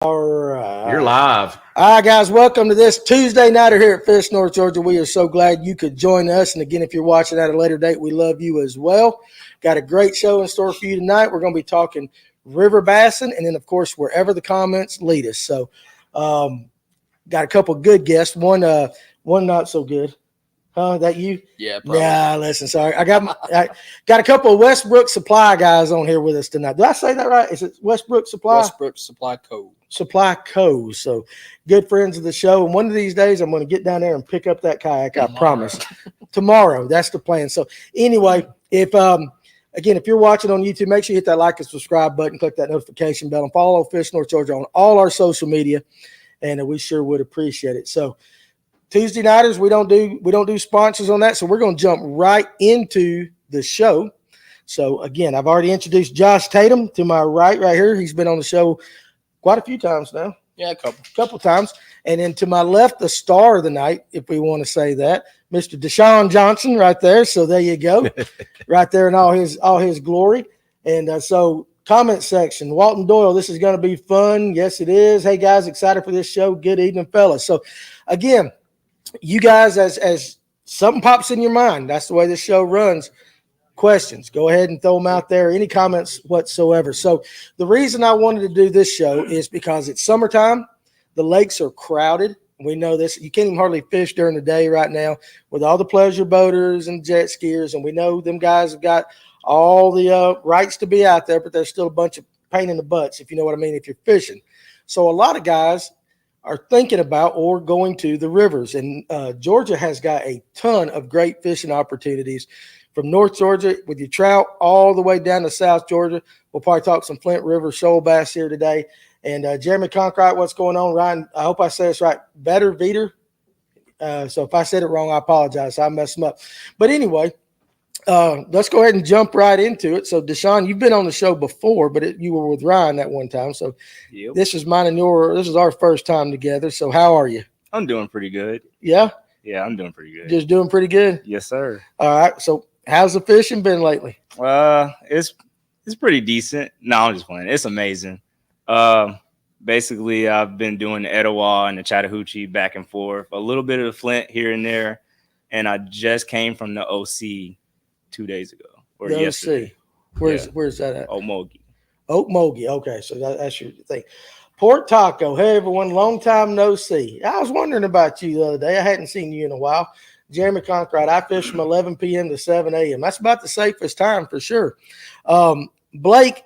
All right. You're live. All right, guys, welcome to this Tuesday nighter here at Fish North Georgia. We are so glad you could join us. And again, if you're watching at a later date, we love you as well. Got a great show in store for you tonight. We're going to be talking river bassing and then, of course, wherever the comments lead us. So got a couple good guests. One not so good. That you? Yeah, probably. Nah, listen, sorry. I got a couple of Westbrook Supply guys on here with us tonight. Did I say that right? Is it Westbrook Supply? Westbrook Supply Co. Supply Co. So good friends of the show. And one of these days, I'm going to get down there and pick up that kayak. I promise. Tomorrow. That's the plan. So anyway, if you're watching on YouTube, make sure you hit that like and subscribe button, click that notification bell, and follow Fish North Georgia on all our social media. And we sure would appreciate it. So Tuesday nighters, we don't do sponsors on that. So we're going to jump right into the show. So again, I've already introduced Josh Tatum to my right here. He's been on the show quite a few times now. Yeah, a couple times. And then to my left, the star of the night, if we want to say that, Mr. Dashawn Johnson right there. So there you go. Right there in all his glory. And so comment section, Walton Doyle, this is going to be fun. Yes, it is. Hey, guys, excited for this show. Good evening, fellas. So again, you guys, as something pops in your mind, that's the way this show runs. Questions, go ahead and throw them out there. Any comments whatsoever. So the reason I wanted to do this show is because it's summertime. The lakes are crowded. We know this. You can't even hardly fish during the day right now with all the pleasure boaters and jet skiers. And we know them guys have got all the rights to be out there, but there's still a bunch of pain in the butts, if you know what I mean, if you're fishing. So a lot of guys are thinking about or going to the rivers. And Georgia has got a ton of great fishing opportunities from North Georgia with your trout all the way down to South Georgia. We'll probably talk some Flint River shoal bass here today. And Jeremy Conkright, what's going on? Ryan, I hope I said this right. Better Veter. So if I said it wrong, I apologize. I messed them up. But anyway, let's go ahead and jump right into it. So, Dashawn, you've been on the show before, but you were with Ryan that one time. So Yep. This is our first time together. So how are you? I'm doing pretty good. Yeah? Yeah, I'm doing pretty good. Just doing pretty good? Yes, sir. All right. So how's the fishing been lately? It's pretty decent. No, I'm just playing. It's amazing. Basically, I've been doing the Etowah and the Chattahoochee back and forth, a little bit of the Flint here and there, and I just came from the OC 2 days ago or yesterday. Where's that at? Okmulgee. Okmulgee. Okay, so that's your thing. Port Taco. Hey, everyone. Long time no see. I was wondering about you the other day. I hadn't seen you in a while. Jeremy Conkright. I fish from 11 p.m. to 7 a.m. That's about the safest time for sure. Blake,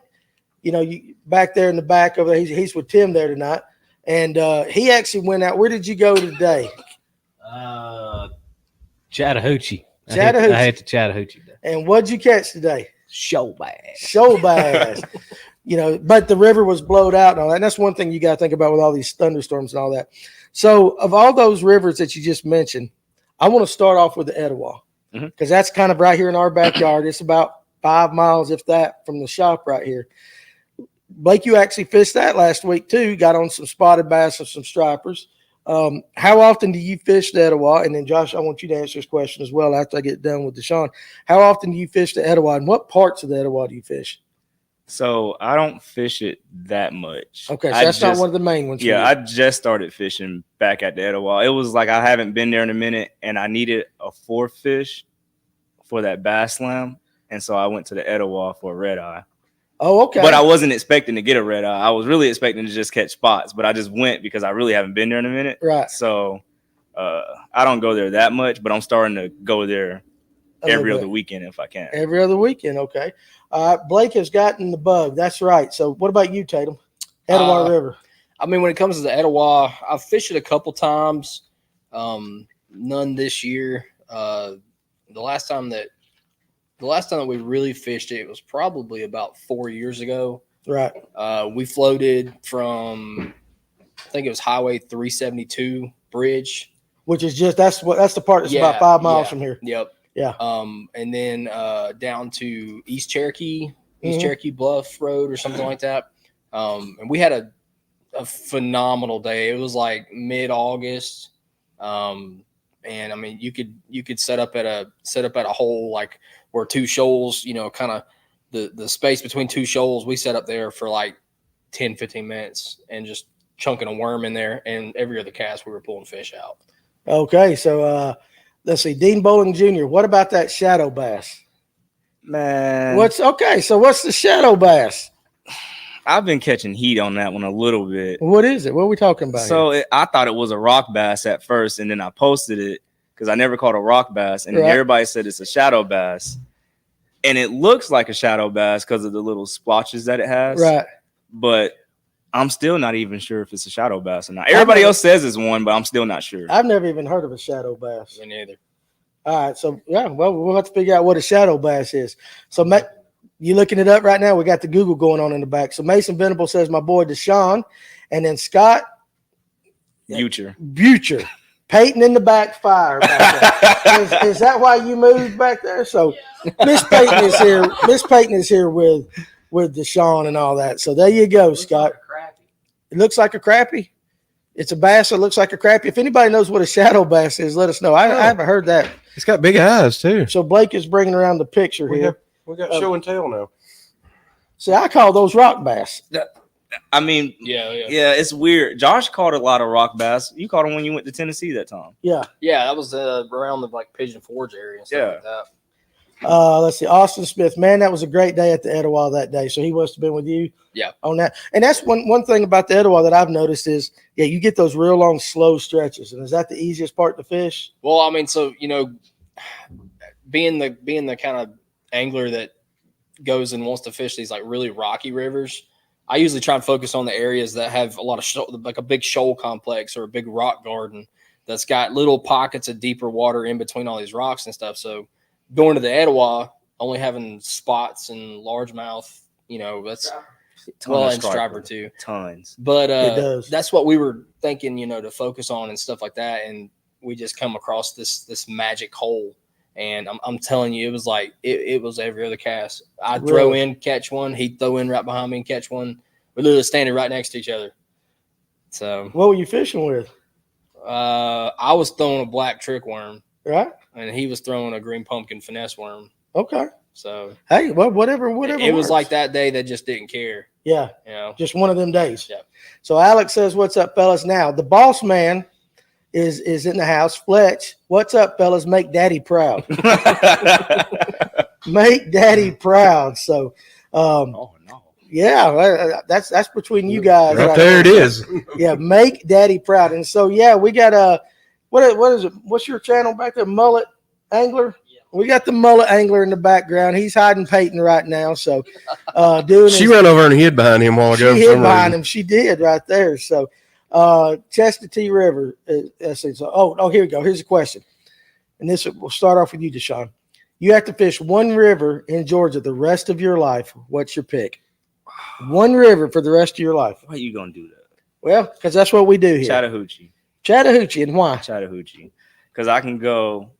you back there in the back of it, he's with Tim there tonight. And he actually went out. Where did you go today? Chattahoochee. I had to Chattahoochee today. And what'd you catch today? Shoal bass. Shoal bass. But the river was blowed out and all that. And that's one thing you got to think about with all these thunderstorms and all that. So of all those rivers that you just mentioned, I want to start off with the Etowah because that's kind of right here in our backyard. It's about 5 miles, if that, from the shop right here. Blake, you actually fished that last week too. Got on some spotted bass and some stripers. How often do you fish the Etowah? And then Josh, I want you to answer this question as well after I get done with Dashawn. How often do you fish the Etowah, and what parts of the Etowah do you fish? So I don't fish it that much. Okay, so that's not one of the main ones. Yeah, I just started fishing back at the Etowah. It was like I haven't been there in a minute, and I needed a fourth fish for that bass slam, and so I went to the Etowah for a red eye. Oh, okay. But I wasn't expecting to get a red eye. I was really expecting to just catch spots, but I just went because I really haven't been there in a minute. Right. So I don't go there that much, but I'm starting to go there every other weekend if I can. Every other weekend, okay. Blake has gotten the bug. That's right. So what about you, Tatum? Etowah River. I mean, when it comes to the Etowah, I've fished it a couple times. None this year. The last time that we really fished it was probably about 4 years ago. Right. We floated from, I think it was Highway 372 bridge, which is that's the part that's about 5 miles from here. Yep. Yeah. And then down to East Cherokee Bluff Road or something like that. And we had a phenomenal day. It was like mid-August. And I mean, you could set up at a hole like where two shoals, kind of the space between two shoals. We set up there for like 10, 15 minutes and just chunking a worm in there, and every other cast we were pulling fish out. Okay, so let's see. Dean Bowling Jr., what about that shadow bass? Man, What's the shadow bass? I've been catching heat on that one a little bit. What is it? What are we talking about? So I thought it was a rock bass at first, and then I posted it because I never caught a rock bass, and everybody said it's a shadow bass. And it looks like a shadow bass because of the little splotches that it has. Right. But I'm still not even sure if it's a shadow bass or not. Everybody else says it's one, but I'm still not sure. I've never even heard of a shadow bass. Me neither. All right. So, yeah, well, we'll have to figure out what a shadow bass is. So, you looking it up right now? We got the Google going on in the back. So, Mason Venable says my boy Dashawn. And then Scott Butcher. Peyton in the back fire. Is that why you moved back there? So Miss Peyton is here. Miss Peyton is here with Dashawn and all that. So there you go, Scott. It looks like a crappie. It's a bass that looks like a crappie. If anybody knows what a shadow bass is, let us know. I haven't heard that. It's got big eyes too. So Blake is bringing around the picture here. We got show and tell now. See, I call those rock bass. I mean, yeah, it's weird. Josh caught a lot of rock bass. You caught them when you went to Tennessee that time. Yeah, that was around the Pigeon Forge area and stuff like that. Let's see, Austin Smith. Man, that was a great day at the Etowah that day. So he must have been with you. Yeah, on that. And that's one thing about the Etowah that I've noticed is, you get those real long, slow stretches. And is that the easiest part to fish? Well, I mean, so being the kind of angler that goes and wants to fish these like really rocky rivers, I usually try and focus on the areas that have a lot of like a big shoal complex or a big rock garden that's got little pockets of deeper water in between all these rocks and stuff. So going to the Etowah, only having spots and largemouth, that's and striper too. Tons. But that's what we were thinking, to focus on and stuff like that. And we just come across this magic hole. And I'm telling you, it was like it was every other cast. I'd throw in, catch one. He'd throw in right behind me and catch one. We're literally standing right next to each other. So, what were you fishing with? I was throwing a black trick worm, right, and he was throwing a green pumpkin finesse worm. Okay. So, hey, well, whatever. It was like that day that just didn't care. Yeah. Just one of them days. Yeah. So Alex says, "What's up, fellas?" Now the boss man is in the house. Fletch, what's up, fellas? Make daddy proud. Make daddy proud. So, yeah, that's between you guys. Right there it is. Yeah, make daddy proud. And so, we got what is it? What's your channel back there? Mullet Angler. Yeah. We got the mullet angler in the background. He's hiding Peyton right now. So, she ran over and hid behind him a while ago. She hid behind him. She did right there. So. Chestatee River. So, here we go. Here's a question. And we'll start off with you, Dashawn. You have to fish one river in Georgia the rest of your life. What's your pick? One river for the rest of your life. Why are you going to do that? Well, because that's what we do here. Chattahoochee. And why? Chattahoochee. Because I can go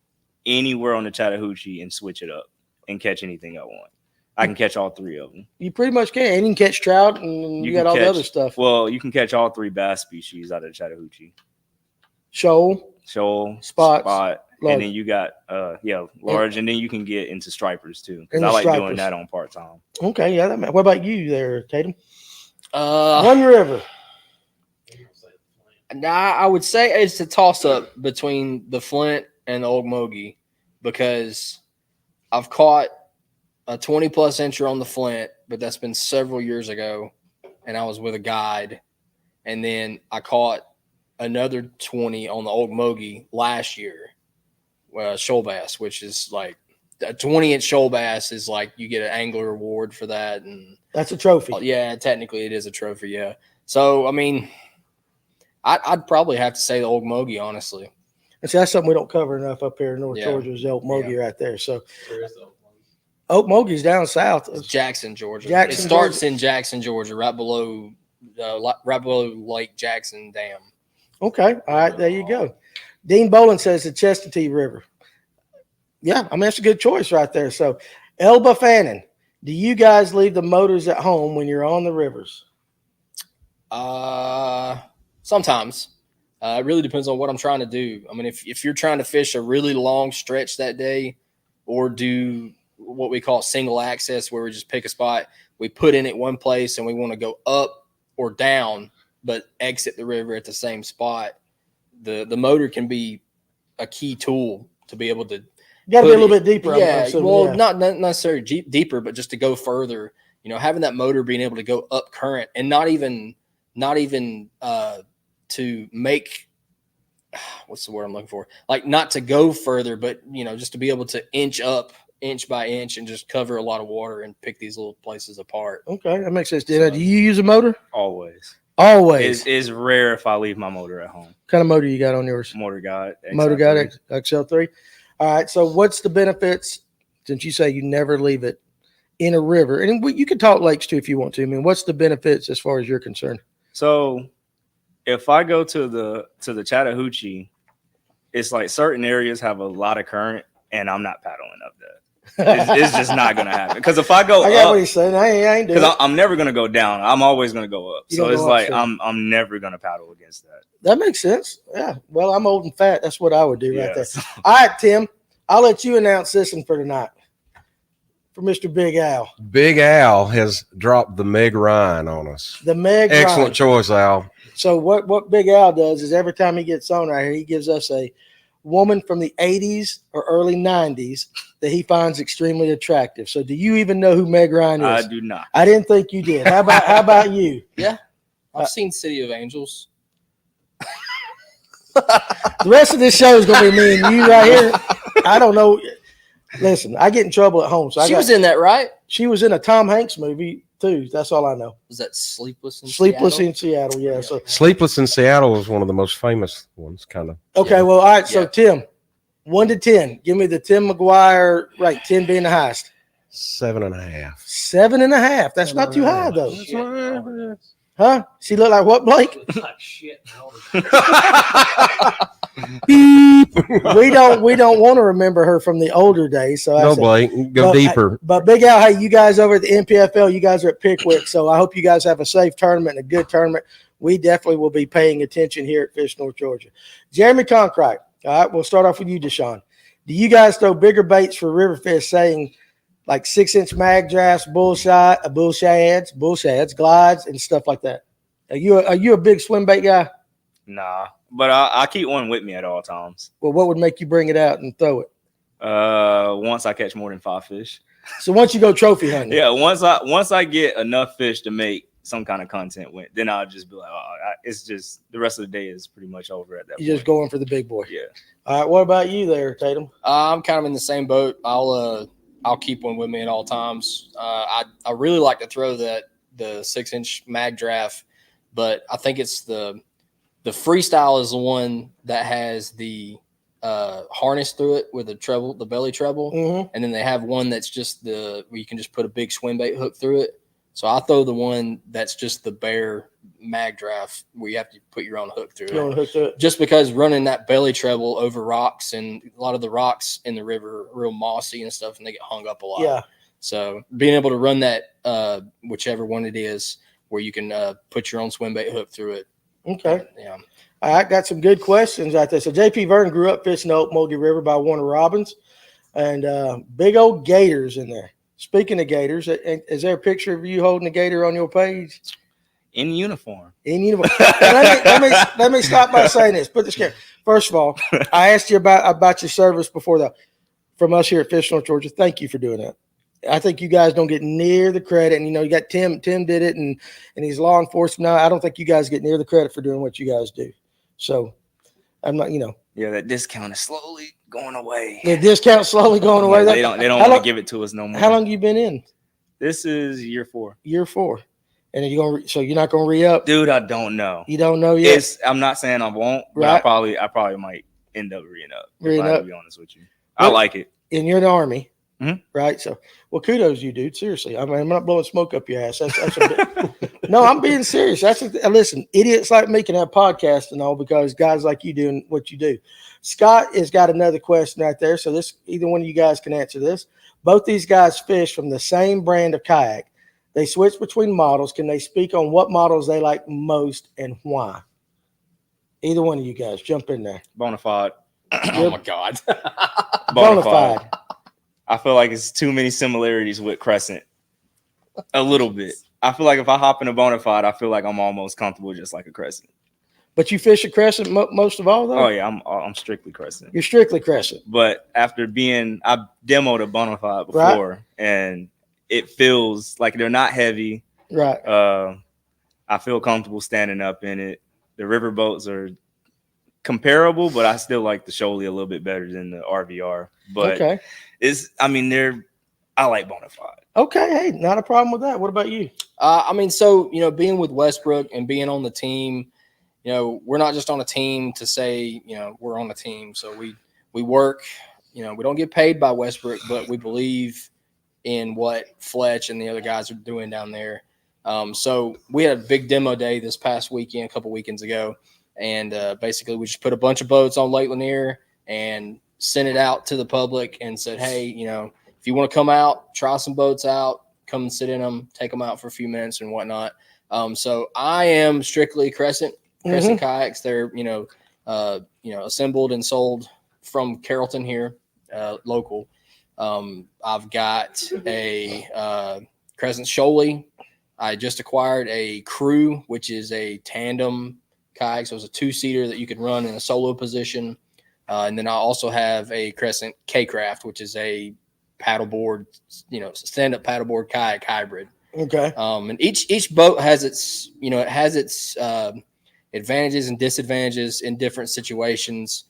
anywhere on the Chattahoochee and switch it up and catch anything I want. I can catch all three of them. You pretty much can. And you can catch trout and you got all the other stuff. Well, you can catch all three bass species out of the Chattahoochee. Shoal, spot, large. And then you got large, and then you can get into stripers too. Because I like doing that on part-time. Okay, yeah. What about you there, Tatum? One river. Nah, I would say it's a toss-up between the Flint and the Ocmulgee because I've caught a 20-plus incher on the Flint, but that's been several years ago, and I was with a guide. And then I caught another 20 on the Ocmulgee last year, shoal bass, which is like a 20-inch shoal bass is like you get an angler award for that. And that's a trophy. Yeah, technically it is a trophy, yeah. So, I mean, I'd probably have to say the Ocmulgee, honestly. And see, that's something we don't cover enough up here in North Georgia is the Ocmulgee right there. So Ocmulgee's down south. It's Jackson, Georgia. It starts in Jackson, Georgia, right below Lake Jackson Dam. Okay. All right. There you go. Dean Boland says the Chestatee River. Yeah. I mean, that's a good choice right there. So Elba Fannin, do you guys leave the motors at home when you're on the rivers? Sometimes. It really depends on what I'm trying to do. I mean, if you're trying to fish a really long stretch that day or do what we call single access, where we just pick a spot, we put in at one place and we want to go up or down, but exit the river at the same spot, the motor can be a key tool to be able to. You got to be a little bit deeper. Yeah, not necessarily deeper, but just to go further. Having that motor being able to go up current and not even to make, what's the word I'm looking for? Like not to go further, but just to be able to inch up inch by inch and just cover a lot of water and pick these little places apart. Okay, that makes sense. Do you use a motor? Always. It's rare if I leave my motor at home. What kind of motor you got on yours? Motor Guide XL3. All right. So what's the benefits, since you say you never leave it in a river? And you can talk lakes too if you want to. I mean, what's the benefits as far as you're concerned? So if I go to the Chattahoochee, it's like certain areas have a lot of current and I'm not paddling up that. It's just not going to happen. Because if I go I got what he's saying. I ain't doing it. Because I'm never going to go down. I'm always going to go up. So it's like I'm never going to paddle against that. That makes sense. Yeah. Well, I'm old and fat. That's what I would do right there. All right, Tim. I'll let you announce this one for tonight. For Mr. Big Al. Big Al has dropped the Meg Ryan on us. The Meg Ryan. Excellent choice, Al. So what Big Al does is every time he gets on right here, he gives us a woman from the 80s or early 90s that he finds extremely attractive. So do you even know who Meg Ryan is? I do not. I didn't think you did. How about you? Yeah. I've seen City of Angels. The rest of this show is going to be me and you right here. I don't know. Listen, I get in trouble at home. So she was in that, right? She was in a Tom Hanks movie too. That's all I know. Was that Sleepless in Seattle? Yeah. So Sleepless in Seattle is one of the most famous ones, kind of. Okay, well, all right. So Tim, 1 to 10, give me the Tim McGuire. Right, 10 being the highest. 7.5. 7.5. That's not too high though. Shit. Huh? She look like what, Blake? Like shit. we don't want to remember her from the older days. So no, Blake, go deeper. But Big Al, hey, you guys over at the NPFL, you guys are at Pickwick, so I hope you guys have a safe tournament and a good tournament. We definitely will be paying attention here at Fish North Georgia. Jeremy Concrite. All right, we'll start off with you, Dashawn. Do you guys throw bigger baits for river fish, saying like 6-inch mag drafts, bull shads, glides, and stuff like that? Are you a big swim bait guy? Nah, but I keep one with me at all times. Well, what would make you bring it out and throw it? Once I catch more than 5 fish. So once you go trophy hunting. Yeah, once I get enough fish to make some kind of content with, then I'll just be like, it's just the rest of the day is pretty much over at that point. You're just going for the big boy. Yeah. All right. What about you there, Tatum? I'm kind of in the same boat. I'll keep one with me at all times. I really like to throw the 6-inch mag draft, but I think it's the freestyle is the one that has the harness through it with the belly treble. Mm-hmm. And then they have one that's just where you can just put a big swim bait hook through it. So I throw the one that's just the bare mag draft where you have to put your own hook through it. Just because running that belly treble over rocks, and a lot of the rocks in the river are real mossy and stuff, and they get hung up a lot. Yeah. So being able to run that, whichever one it is, where you can put your own swim bait hook through it. Okay. Yeah. I got some good questions out there. So JP Vernon grew up fishing the Okmulgee River by Warner Robins, and big old gators in there. Speaking of gators, is there a picture of you holding a gator on your page? In uniform. In uniform. let me stop by saying this. Put this camera. First of all, I asked you about your service before from us here at Fish North Georgia. Thank you for doing that. I think you guys don't get near the credit. And, you got Tim. Tim did it, and he's law enforcement now. I don't think you guys get near the credit for doing what you guys do. So I'm not, Yeah, that discount is slowly going away. The discount's slowly going away. They don't want to give it to us no more. How long you been in? This is year 4. Year 4. And so you're not going to re-up? Dude, I don't know. You don't know yet? I'm not saying I won't, but right. I probably might end up re-up. To be honest with you. I like it. And you're in the Army, right? So, well, kudos you, dude. Seriously. I mean, I'm not blowing smoke up your ass. No, I'm being serious. Listen, idiots like me can have podcasts and all because guys like you doing what you do. Scott has got another question right there. So either one of you guys can answer this. Both these guys fish from the same brand of kayak. They switch between models. Can they speak on what models they like most and why? Either one of you guys, jump in there. Bonafide. Oh my God. Bonafide. I feel like it's too many similarities with Crescent. A little bit. I feel like if I hop in a bona fide, I feel like I'm almost comfortable just like a crescent. But you fish a crescent most of all, though? Oh, yeah, I'm strictly crescent. You're strictly crescent. But after I've demoed a bona fide before, and it feels like they're not heavy. Right. I feel comfortable standing up in it. The river boats are comparable, but I still like the shoal a little bit better than the RVR. But I like bona fide. Okay, hey, not a problem with that. What about you? Being with Westbrook and being on the team, we're not just on a team to say, we're on a team. So we work, we don't get paid by Westbrook, but we believe in what Fletch and the other guys are doing down there. So we had a big demo day this past weekend, a couple weekends ago. And basically we just put a bunch of boats on Lake Lanier and sent it out to the public and said, hey, if you want to come out, try some boats out, come and sit in them, take them out for a few minutes and whatnot. So I am strictly crescent kayaks. They're, assembled and sold from Carrollton here, local. I've got a crescent shoal. I just acquired a Crew, which is a tandem kayak. So it's a 2-seater that you can run in a solo position. And then I also have a crescent K-Craft, which is a paddleboard, stand-up paddleboard kayak hybrid. Okay. And each boat has its, advantages and disadvantages in different situations.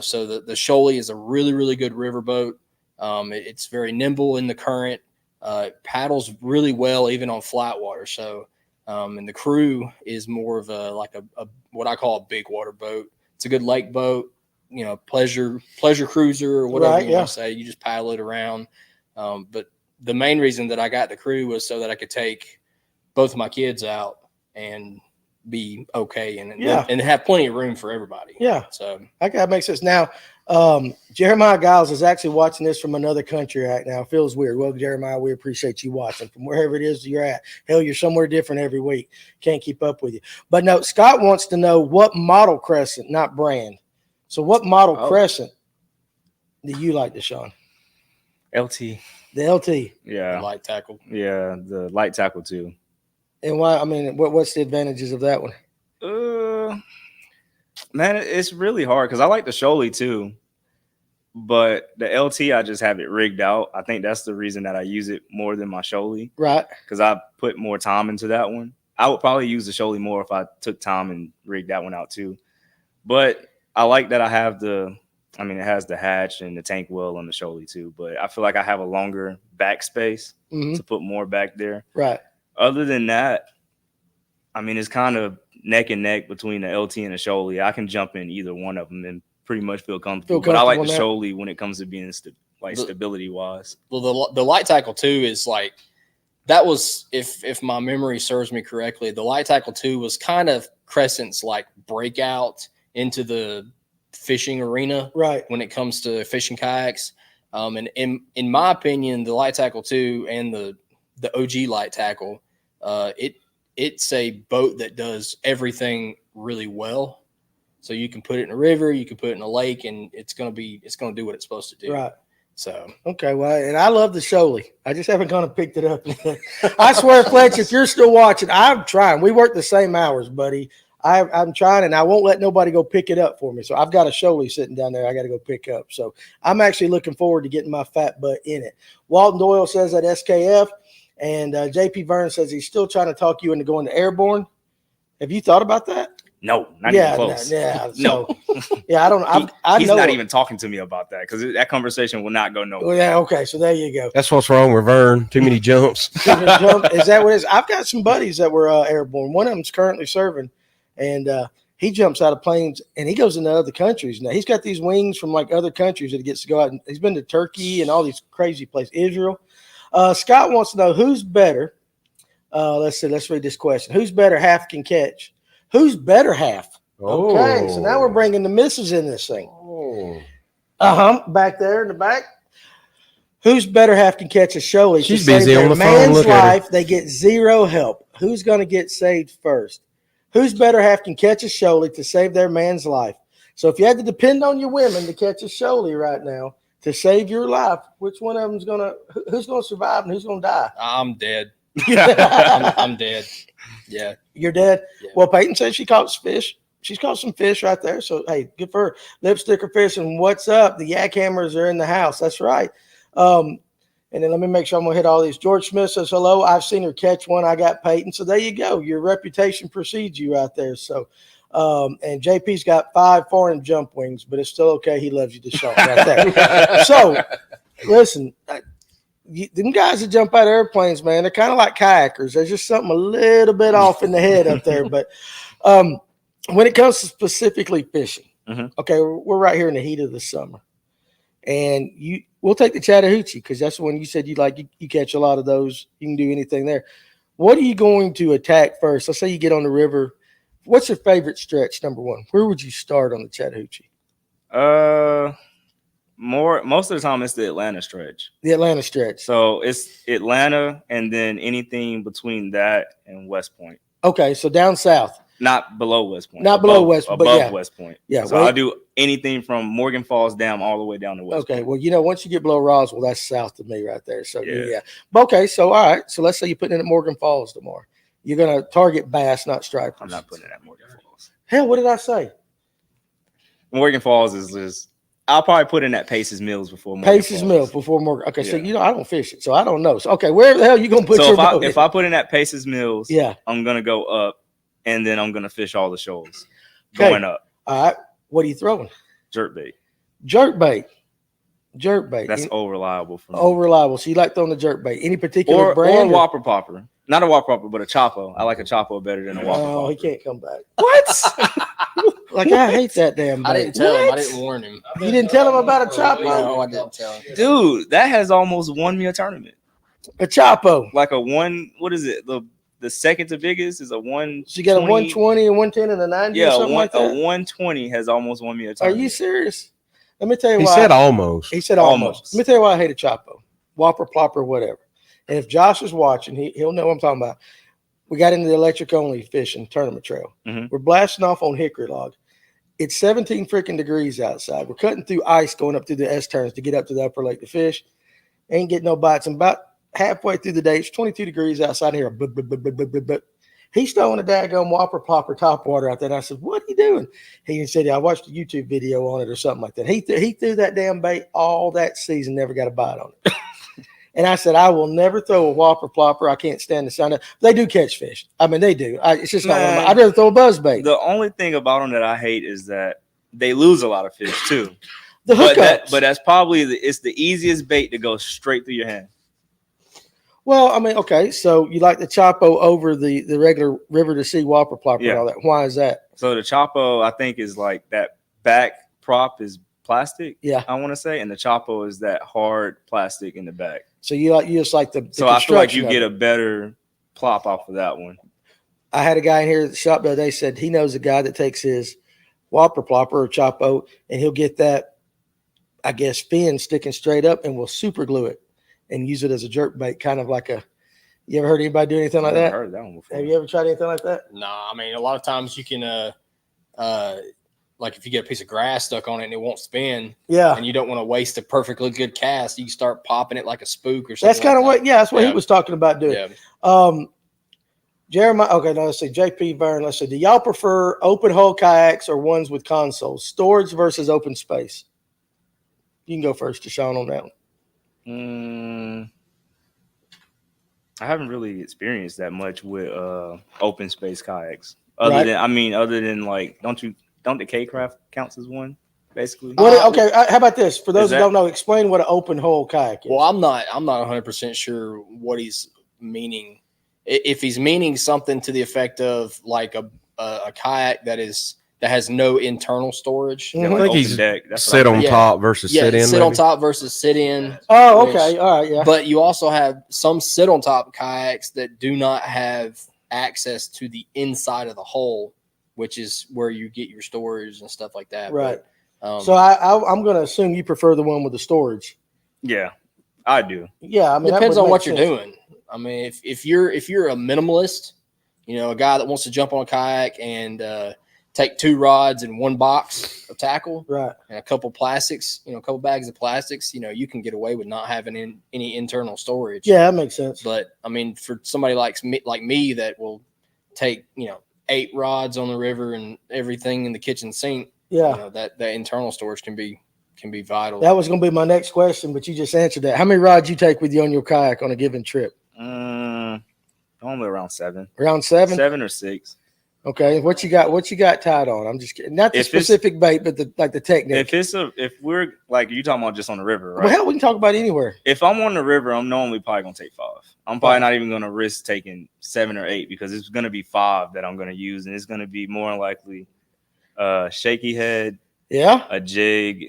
So the shoal is a really, really good river boat. It's very nimble in the current. Paddles really well even on flat water. So, and the Crew is more of a what I call a big water boat. It's a good lake boat. Pleasure cruiser or whatever you want to say. You just paddle it around. But the main reason that I got the Crew was so that I could take both of my kids out and be okay and have plenty of room for everybody. Yeah. So that makes sense. Now, Jeremiah Giles is actually watching this from another country right now. It feels weird. Well, Jeremiah, we appreciate you watching from wherever it is you're at. Hell, you're somewhere different every week. Can't keep up with you. But no, Scott wants to know what model crescent, not brand. So what model crescent do you like, Dashawn? LT. The LT. Yeah. The light tackle. Yeah, the light tackle too. And why? I mean, what's the advantages of that one? Man, it's really hard because I like the shoal too. But the LT, I just have it rigged out. I think that's the reason that I use it more than my shoal. Right. Because I put more time into that one. I would probably use the shoal more if I took time and rigged that one out too. But I like that I have it has the hatch and the tank well on the shoal too. But I feel like I have a longer back space to put more back there. Right. Other than that, it's kind of neck and neck between the LT and the shoal. I can jump in either one of them and pretty much feel comfortable. But I like the shoal when it comes to being stability wise. Well, the light tackle 2 is like that was if my memory serves me correctly, the light tackle 2 was kind of Crescent's like breakout into the fishing arena, right? When it comes to fishing kayaks, and in my opinion, the light tackle 2 and the OG light tackle, it's a boat that does everything really well. So you can put it in a river, you can put it in a lake, and it's gonna do what it's supposed to do. Right. So okay, well, and I love the shoal. I just haven't kind of picked it up. I swear, Fletch, if you're still watching, I'm trying. We work the same hours, buddy. I'm trying, and I won't let nobody go pick it up for me. So I've got a shoal sitting down there I got to go pick up. So I'm actually looking forward to getting my fat butt in it. Walton Doyle says at SKF, and JP Vern says he's still trying to talk you into going to Airborne. Have you thought about that? No, not even close. No. Yeah, I don't. He's not even talking to me about that because that conversation will not go nowhere. Well, yeah, okay, so there you go. That's what's wrong with Vern. Too many jumps. Is that what it is? I've got some buddies that were airborne. One of them's currently serving, and he jumps out of planes and he goes into other countries. Now he's got these wings from like other countries that he gets to go out. And he's been to Turkey and all these crazy places, Israel. Scott wants to know who's better. Let's read this question. Who's better half can catch? Who's better half? Okay, so now we're bringing the misses in this thing. Back there in the back. Who's better half can catch a shoal? She's busy on the phone. Look at her. They get zero help. Who's going to get saved first? Who's better half can catch a shoal to save their man's life? So if you had to depend on your women to catch a shoal right now to save your life, which one of them's who's going to survive and who's going to die? I'm dead. I'm dead. Yeah. You're dead. Yeah. Well, Peyton said she caught fish. She's caught some fish right there. So, hey, good for her. Lipsticker fishing. What's up? The yak hammers are in the house. That's right. And then let me make sure I'm going to hit all these. George Smith says, hello. I've seen her catch one. I got Peyton. So there you go. Your reputation precedes you right there. So, and JP's got 5 foreign jump wings, but it's still okay. He loves you, Dashawn, right there. So, listen, them guys that jump out of airplanes, man, they're kind of like kayakers. There's just something a little bit off in the head up there. But when it comes to specifically fishing, okay, we're right here in the heat of the summer. And we'll take the Chattahoochee because that's the one you said you like. You catch a lot of those. You can do anything there. What are you going to attack first? Let's say you get on the river. What's your favorite stretch, number one? Where would you start on the Chattahoochee? Most of the time it's the Atlanta stretch. The Atlanta stretch. So it's Atlanta and then anything between that and West Point. Okay, so down south. Not below West Point. Not below West, but above yeah. West Point. Yeah. So I'll do anything from Morgan Falls down all the way down to West Okay. Point. Well, once you get below Roswell, that's south of me right there. So Yeah. But okay, so all right. So let's say you're putting in at Morgan Falls tomorrow. You're gonna target bass, not stripers. I'm not putting it at Morgan Falls. Hell, what did I say? Morgan Falls is just. I'll probably put in at Pace's Mills before Morgan Pace's Falls. Mill before Morgan. Okay, so Yeah. I don't fish it, so I don't know. So okay, where the hell are you gonna put So your boat? if I put in at Pace's Mills, Yeah. I'm gonna go up, and then I'm gonna fish all the shoals Okay. going up. All right. What are you throwing? Jerk bait. Jerk bait. Jerk bait. That's reliable for me. reliable. So you like throwing the jerk bait? Any particular Or brand? Whopper Popper. Not a Whopper Popper, but a Chapo. I like a Chapo better than a Whopper Oh, Popper. he can't come back. What? Like I hate that damn bait. I didn't tell him. I What? didn't warn him. You didn't tell him about a Chapo? No, I didn't tell him. Dude, that has almost won me a tournament. A Chapo. Like a one, what is it? The second to biggest is a 120. So you got a 120, a 110, and a 90 or Yeah, something like a that? 120 has almost won me a Are tournament. you serious? Let me tell you He why. said almost. He said almost. Almost. Let me tell you why I hate a Chapo. Whopper, plopper, whatever. And if Josh is watching, he'll know what I'm talking about. We got into the electric only fishing tournament trail. Mhm. We're blasting off on hickory log. It's 17 freaking degrees outside. We're cutting through ice going up through the S turns to get up to the upper lake to fish. Ain't getting no bites. And about halfway through the day, it's 22 degrees outside here. He's throwing a daggone whopper plopper top water out there. And I said, what are you doing? He said, I watched a YouTube video on it or something like that. He threw that damn bait all that season, never got a bite on it. And I said, I will never throw a whopper plopper. I can't stand the sound of it. They do catch fish. I mean, they do. It's just not one of my, I'd rather throw a buzz bait. The only thing about them that I hate is that they lose a lot of fish too. The hookups. But that's probably it's the easiest bait to go straight through your hand. Well, I mean, okay, so you like the Chapo over the regular river to sea whopper plopper Yeah. and all that. Why is that? So the Chapo, I think, is like that back prop is plastic. Yeah. I want to say, and the Chapo is that hard plastic in the back. So you just like the So I feel like you construction get of a it. better plop off of that one. I had a guy in here at the shop the other day said he knows a guy that takes his whopper plopper or Chapo and he'll get that, I guess, fin sticking straight up and will super glue it and use it as a jerk bait, kind of like a. You ever heard anybody do anything like I've that? heard that one before. Have you ever tried anything like that? Nah, I mean, a lot of times you can, like if you get a piece of grass stuck on it and it won't spin, Yeah. and you don't want to waste a perfectly good cast, you can start popping it like a spook or something. That's kind of like what, that's what he Yeah. was talking about doing. Yeah. Jeremiah, okay, no, let's see. JP Vern, let's see. Do y'all prefer open hull kayaks or ones with consoles? Storage versus open space? You can go first, Dashawn, on that one. I haven't really experienced that much with open space kayaks. Other Right. than like, don't the K-Craft counts as one, basically? Okay, how about this? For those who that- don't know, explain what an open hull kayak is. Well, I'm not 100% sure what he's meaning. If he's meaning something to the effect of like a kayak that has no internal storage. Mhm. Yeah, I like think open he's deck. That's what sit I'm on Yeah. top versus Yeah, sit in. sit on maybe? top versus sit in. Oh, which- okay. All right, yeah. But you also have some sit on top kayaks that do not have access to the inside of the hull, which is where you get your storage and stuff like that. Right. But, So I'm going to assume you prefer the one with the storage. Yeah, I do. Yeah, I mean, that depends would on make what you're sense. doing. I mean, if you're a minimalist, a guy that wants to jump on a kayak and take 2 rods and 1 box of tackle, Right. and a couple plastics, a couple bags of plastics, you can get away with not having any internal storage. Yeah, that makes sense. But I mean, for somebody like me that will take 8 rods on the river and everything in the kitchen sink, Yeah. that internal storage can be vital. That was going to be my next question, but you just answered that. How many rods you take with you on your kayak on a given trip? Normally around 7. Around 7? 7 or 6. Okay. What you got tied on? I'm just kidding. Not the specific bait, but the technique. If we're like you talking about just on the river, right? Well, hell, we can talk about anywhere. If I'm on the river, I'm normally probably gonna take 5. I'm probably not even gonna risk taking 7 or 8 because it's gonna be 5 that I'm gonna use, and it's gonna be more likely shaky head, a jig,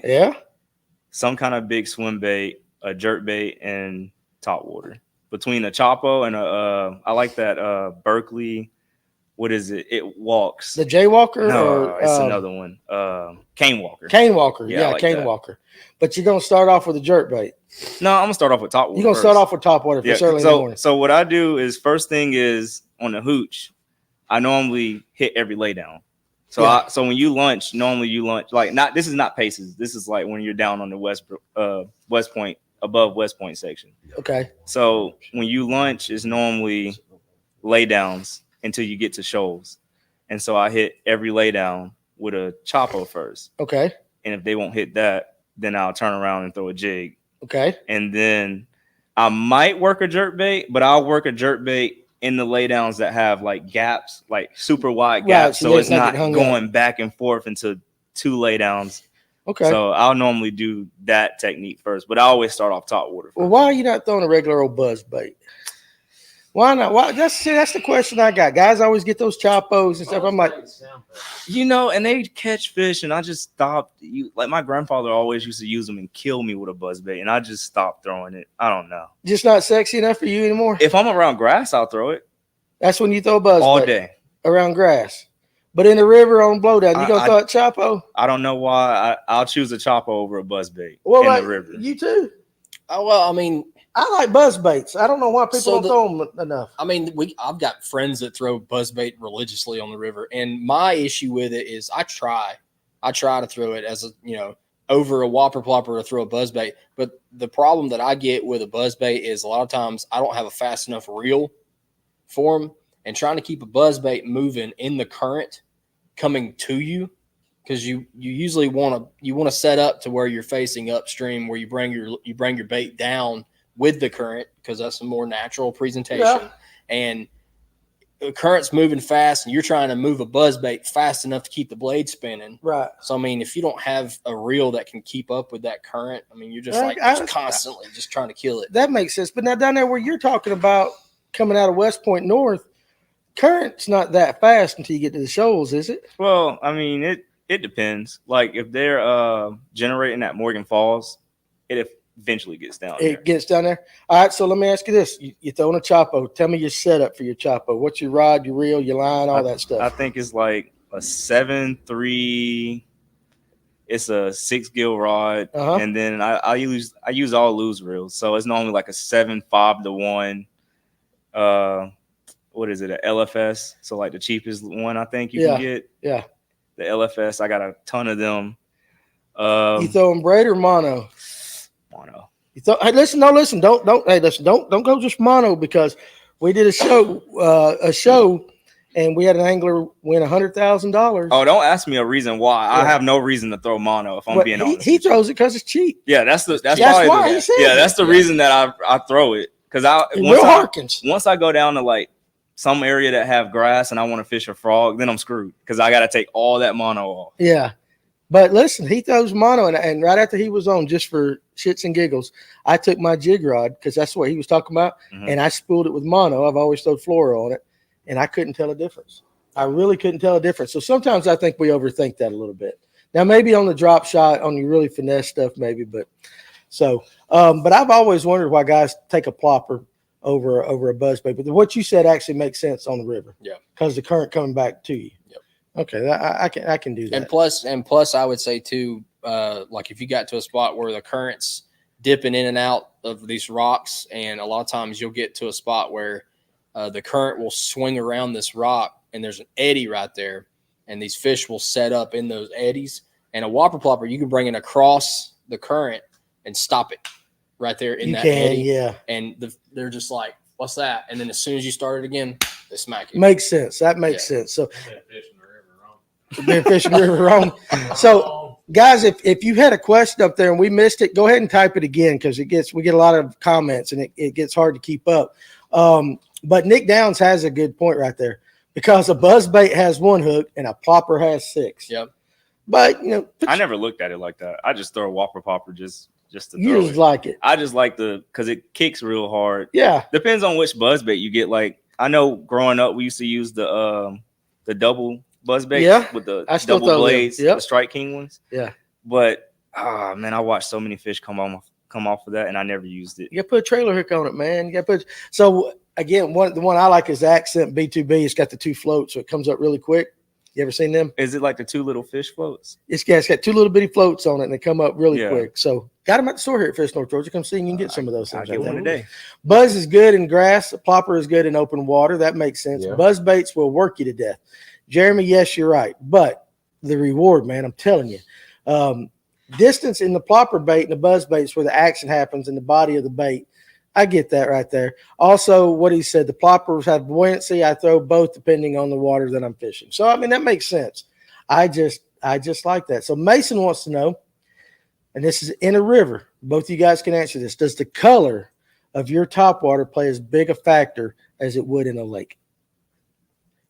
some kind of big swim bait, a jerk bait, and top water. Between a Chapo and I like that Berkeley. What is it? It walks. The Jaywalker? No, it's another one. Cane Walker. Cane Walker. Yeah, like Cane that. Walker. But you're gonna start off with a jerk bait. No, I'm gonna start off with top water. You're gonna start off with top water for early in the morning. So what I do is first thing is on the hooch, I normally hit every laydown. So so when you launch, normally you launch like not. This is not paces. This is like when you're down on the West Point, above West Point section. Okay. So when you launch, is normally laydowns until you get to shoals, and so I hit every laydown with a Chapo first. Okay. And if they won't hit that, then I'll turn around and throw a jig. Okay. And then I might work a jerk bait, but I'll work a jerk bait in the laydowns that have like gaps, like super wide gaps. So it's not going back and forth into 2 laydowns. Okay. So I'll normally do that technique first, but I always start off top water first. Well, why are you not throwing a regular old buzz bait? Why not? Why? That's the question I got. Guys always get those Chapos and stuff. I'm like, and they catch fish, and I just stopped. Like my grandfather always used to use them and kill me with a buzz bait, and I just stopped throwing it. I don't know. Just not sexy enough for you anymore? If I'm around grass, I'll throw it. That's when you throw a buzz all bait. day Around grass. But in the river on blowdown, you gonna throw a Chapo? I don't know why. I'll choose a Chapo over a buzz bait in the river. You too? Oh, well, I mean, I like buzz baits. I don't know why people don't throw them enough. I mean, I've got friends that throw buzz bait religiously on the river, and my issue with it is I try to throw it as over a whopper plopper to throw a buzz bait. But the problem that I get with a buzz bait is a lot of times I don't have a fast enough reel for them, and trying to keep a buzz bait moving in the current coming to you, because you usually want to set up to where you're facing upstream, where you bring your bait down with the current, because that's a more natural presentation. Yeah. And the current's moving fast, and you're trying to move a buzz bait fast enough to keep the blade spinning. Right. So I mean, if you don't have a reel that can keep up with that current, I mean, you're just constantly just trying to kill it. That makes sense. But now down there where you're talking about coming out of West Point North, current's not that fast until you get to the shoals, is it? Well, I mean, it depends. Like if they're generating at Morgan Falls, it eventually gets down there. It gets down there. All right, so let me ask you this. You're throwing a Chapo. Tell me your setup for your Chapo. What's your rod, your reel, your line, all that stuff? I think it's like a 7-3. It's a 6-gill rod. And then I use all loose reels. So it's normally like a 7-5-1. What is it? A LFS. So like the cheapest one I think you can get. Yeah. The LFS. I got a ton of them. You throwing braid or mono? Mono. Hey, listen. Don't go just mono, because we did a show, and we had an angler win $100,000. Oh, don't ask me a reason why. Yeah. I have no reason to throw mono if I'm being honest. He throws it because it's cheap. Yeah, that's the reason that I throw it, because once I go down to like some area that have grass and I want to fish a frog, then I'm screwed, because I got to take all that mono off. Yeah. But listen, he throws mono, and right after he was on, just for shits and giggles, I took my jig rod, because that's what he was talking about, and I spooled it with mono. I've always thrown fluoro on it, and I couldn't tell a difference. I really couldn't tell a difference. So sometimes I think we overthink that a little bit. Now, maybe on the drop shot, on the really finesse stuff, maybe, but I've always wondered why guys take a plopper over a buzz bait. But what you said actually makes sense on the river. Yeah. Because the current coming back to you. Yep. Okay, I can do that. And plus, I would say too, like if you got to a spot where the current's dipping in and out of these rocks, and a lot of times you'll get to a spot where the current will swing around this rock, and there's an eddy right there, and these fish will set up in those eddies. And a whopper plopper, you can bring it across the current and stop it right there in that eddy. Yeah. And they're just like, what's that? And then as soon as you start it again, they smack you. Makes sense. That makes sense. So been fishing the river wrong. So guys, if you had a question up there and we missed it, go ahead and type it again because we get a lot of comments and it gets hard to keep up. But Nick Downs has a good point right there because a buzzbait has 1 hook and a plopper has 6. Yep. But I never looked at it like that. I just throw a whopper popper just to you throw just it. like it. I just like because it kicks real hard. Yeah. Depends on which buzzbait you get. Like I know growing up, we used to use the double buzzbait with the double blades, the Strike King ones. Yeah. But man, I watched so many fish come off of that, and I never used it. You got to put a trailer hook on it, man. You got to put so again. The one I like is the Accent B2B. It's got the 2 floats, so it comes up really quick. You ever seen them? Is it like the 2 little fish floats? It's got 2 little bitty floats on it, and they come up really quick. So got them at the store here at Fish North Georgia. Come see, and you can get some of those things. I'll get one today. Buzz is good in grass. Plopper is good in open water. That makes sense. Yeah. Buzz baits will work you to death. Jeremy, yes, you're right. But the reward, man, I'm telling you. Distance in the plopper bait and the buzz baits where the action happens in the body of the bait. I get that right there. Also, what he said, the ploppers have buoyancy. I throw both depending on the water that I'm fishing. So, I mean, that makes sense. I just like that. So Mason wants to know, and this is in a river. Both of you guys can answer this. Does the color of your topwater play as big a factor as it would in a lake?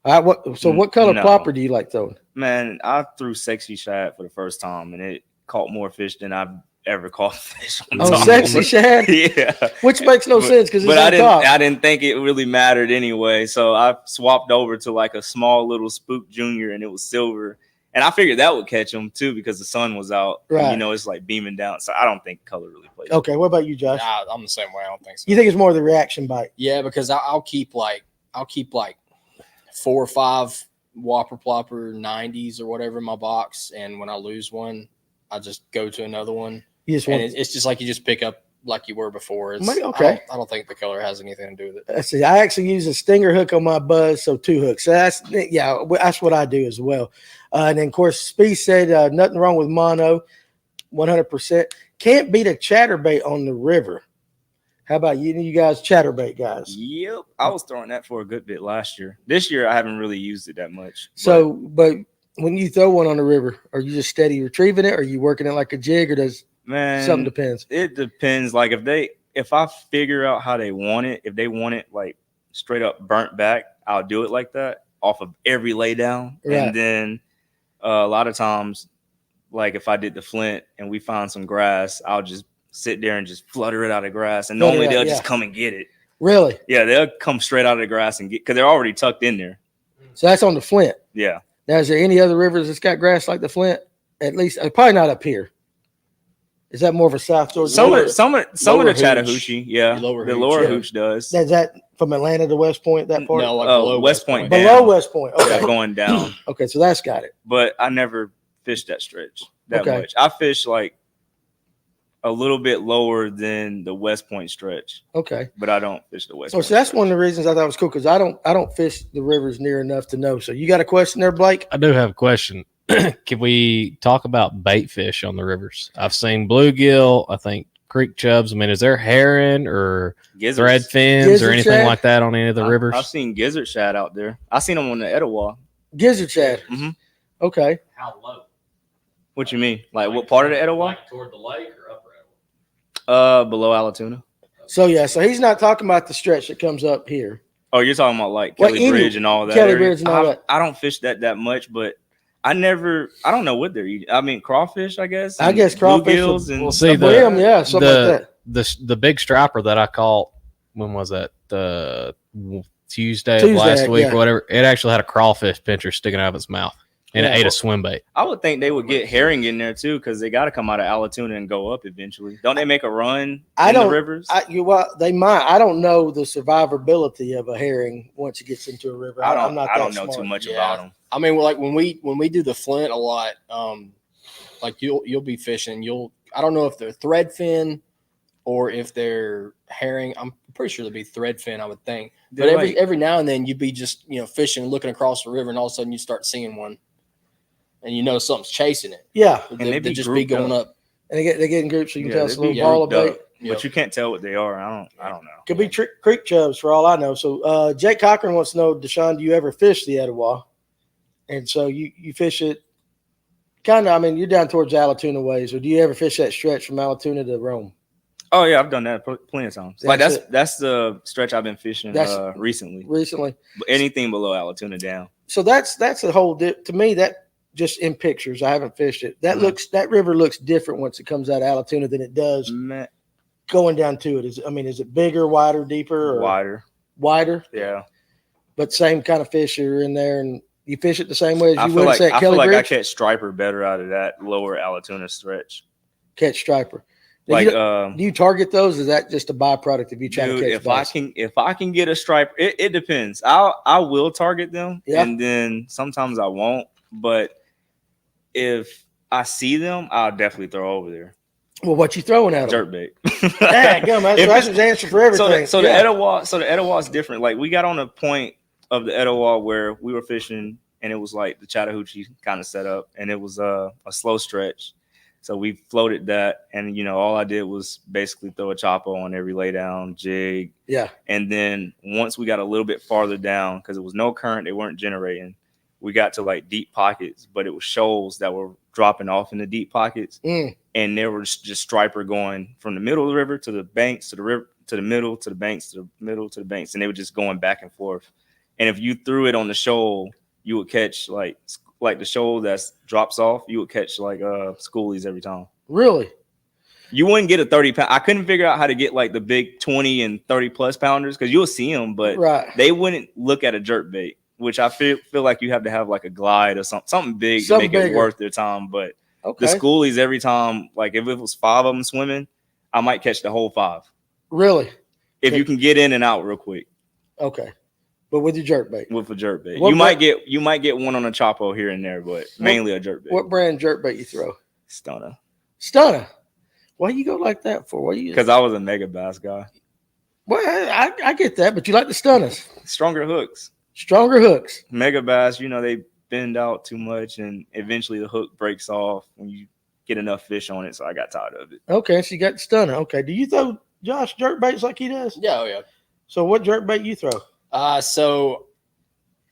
All right, what color plopper do you like throwing? Man, I threw Sexy Shad for the first time, and it caught more fish than I've ever caught fish on top. Sexy Shad? Yeah. Which makes no sense because it's I didn't think it really mattered anyway. So I swapped over to like a small little Spook Junior, and it was silver. And I figured that would catch them too because the sun was out. Right. And, it's like beaming down. So I don't think color really plays. Okay, what about you, Josh? I'm the same way. I don't think so. You think it's more the reaction bite? Yeah, because I'll keep like 4 or 5 whopper plopper 90s or whatever in my box, and when I lose one, I just go to another one. It's just like you just pick up like you were before. Okay. I don't think the color has anything to do with it. Let's see. I actually use a stinger hook on my buzz, so 2 hooks. So that's what I do as well. And then of course, Speed said nothing wrong with mono, 100%. Can't beat a chatterbait on the river. How about you guys, chatterbait guys? Yep, I was throwing that for a good bit last year. This year, I haven't really used it that much. So, but when you throw one on the river, are you just steady retrieving it? Or are you working it like a jig, or does something depends? It depends. Like if I figure out how they want it, if they want it like straight up burnt back, I'll do it like that off of every laydown. Right. And then a lot of times, like if I did the Flint and we found some grass, I'll just sit there and just flutter it out of grass. And normally they'll just come and get it. Really? Yeah, they'll come straight out of the grass and get, because they're already tucked in there. So that's on the Flint. Yeah. Now, is there any other rivers that's got grass like the Flint? At least, probably not up here. Is that more of a South Georgia? Some of the Chattahoochee, yeah. The lower Hooch does. Is that from Atlanta to West Point, that part? No, like below West Point. Below West Point. Okay. Yeah, going down. Okay, so that's got it. But I never fished that stretch that much. I fished like a little bit lower than the West Point stretch. Okay. But I don't fish the West Point. So that's one of the reasons I thought it was cool, because I don't fish the rivers near enough to know. So you got a question there, Blake? I do have a question. Can we talk about bait fish on the rivers? I've seen bluegill, I think creek chubs. I mean, is there herring or thread fins or anything like that on any of the rivers? I've seen gizzard shad out there. I've seen them on the Etowah. Gizzard shad. Mm-hmm. Okay. How low? What you mean? Like what part of the Etowah? Like toward the lake or upper Etowah? Below Allatoona. So so he's not talking about the stretch that comes up here. Oh, you're talking about like Kelly Bridge and all that. Kelly Bridge and all that. I don't fish that much, but I don't know what they're eating. I mean, crawfish, I guess. I guess crawfish. And we'll see something like that. The big striper that I caught, when was that? Tuesday of last week or whatever. It actually had a crawfish pincher sticking out of its mouth, and it ate a swim bait. I would think they would get herring in there too, because they got to come out of Allatoona and go up eventually. Don't they make a run in the rivers? They might. I don't know the survivability of a herring once it gets into a river. I don't know too much about them. I mean, like when we do the Flint a lot, like you'll be fishing. I don't know if they're thread fin or if they're herring. I'm pretty sure they'll be thread fin, I would think. But every now and then you'd be just fishing, looking across the river, and all of a sudden you start seeing one. and you know something's chasing it. Yeah, And They be just be grouped going up. and they get in groups, so you can tell it's a they little be ball of grouped bait. up, Yep. but you can't tell what they are. I don't know. Could be creek chubs for all I know. So Jake Cochran wants to know, Dashawn, do you ever fish the Etowah? And so you fish it kind of, I mean, you're down towards Allatoona ways, or do you ever fish that stretch from Allatoona to Rome? Oh yeah, I've done that plenty of times. That's That's the stretch I've been fishing recently. But anything below Allatoona down. So that's a whole to me, that just in pictures, I haven't fished it. That river looks different once it comes out of Allatoona than it does going down to it. Is it bigger, wider, deeper, or wider? Yeah. But same kind of fish are in there, and you fish it the same way as you would I say at Kelly feel like Bridge? I catch striper better out of that lower Allatoona stretch. Catch striper. Now, do you target those? Or is that just a byproduct of you trying to catch bass? If I can get a striper, it depends. I will target them, and then sometimes I won't. But if I see them, I'll definitely throw over there. Well, what you throwing at them? Jerkbait. That's his answer for everything. So the Etowah is different. Like we got on a point of the Etowah where we were fishing, and it was like the Chattahoochee kind of set up, and it was a slow stretch. So we floated that, and all I did was basically throw a chopper on every laydown jig. Yeah. And then once we got a little bit farther down, because it was no current, they weren't generating. We got to like deep pockets, but it was shoals that were dropping off in the deep pockets, and there was just striper going from the middle of the river to the banks to the river to the middle to the banks to the middle to the banks, and they were just going back and forth. And if you threw it on the shoal, you would catch like the shoal that drops off, you would catch like schoolies every time. Really? You wouldn't get a 30-pound. I couldn't figure out how to get like the big 20 and 30 plus pounders because you'll see them, but they wouldn't look at a jerk bait, which I feel like you have to have like a glide or something big to make it worth their time. But the schoolies every time, like if it was 5 of them swimming, I might catch the whole 5. Really? If you can get in and out real quick. Okay. But with your jerkbait. With a jerkbait. You might get one on a chopo here and there, but mainly a jerkbait. What brand jerkbait you throw? Stunner. Why you go like that for? Because I was a mega bass guy. Well, I get that, but you like the stunners. Stronger hooks. Mega bass, they bend out too much, and eventually the hook breaks off when you get enough fish on it, so I got tired of it. Okay, so you got the stunner. Okay. Do you throw Josh jerkbaits like he does? Yeah, yeah. So what jerkbait you throw? So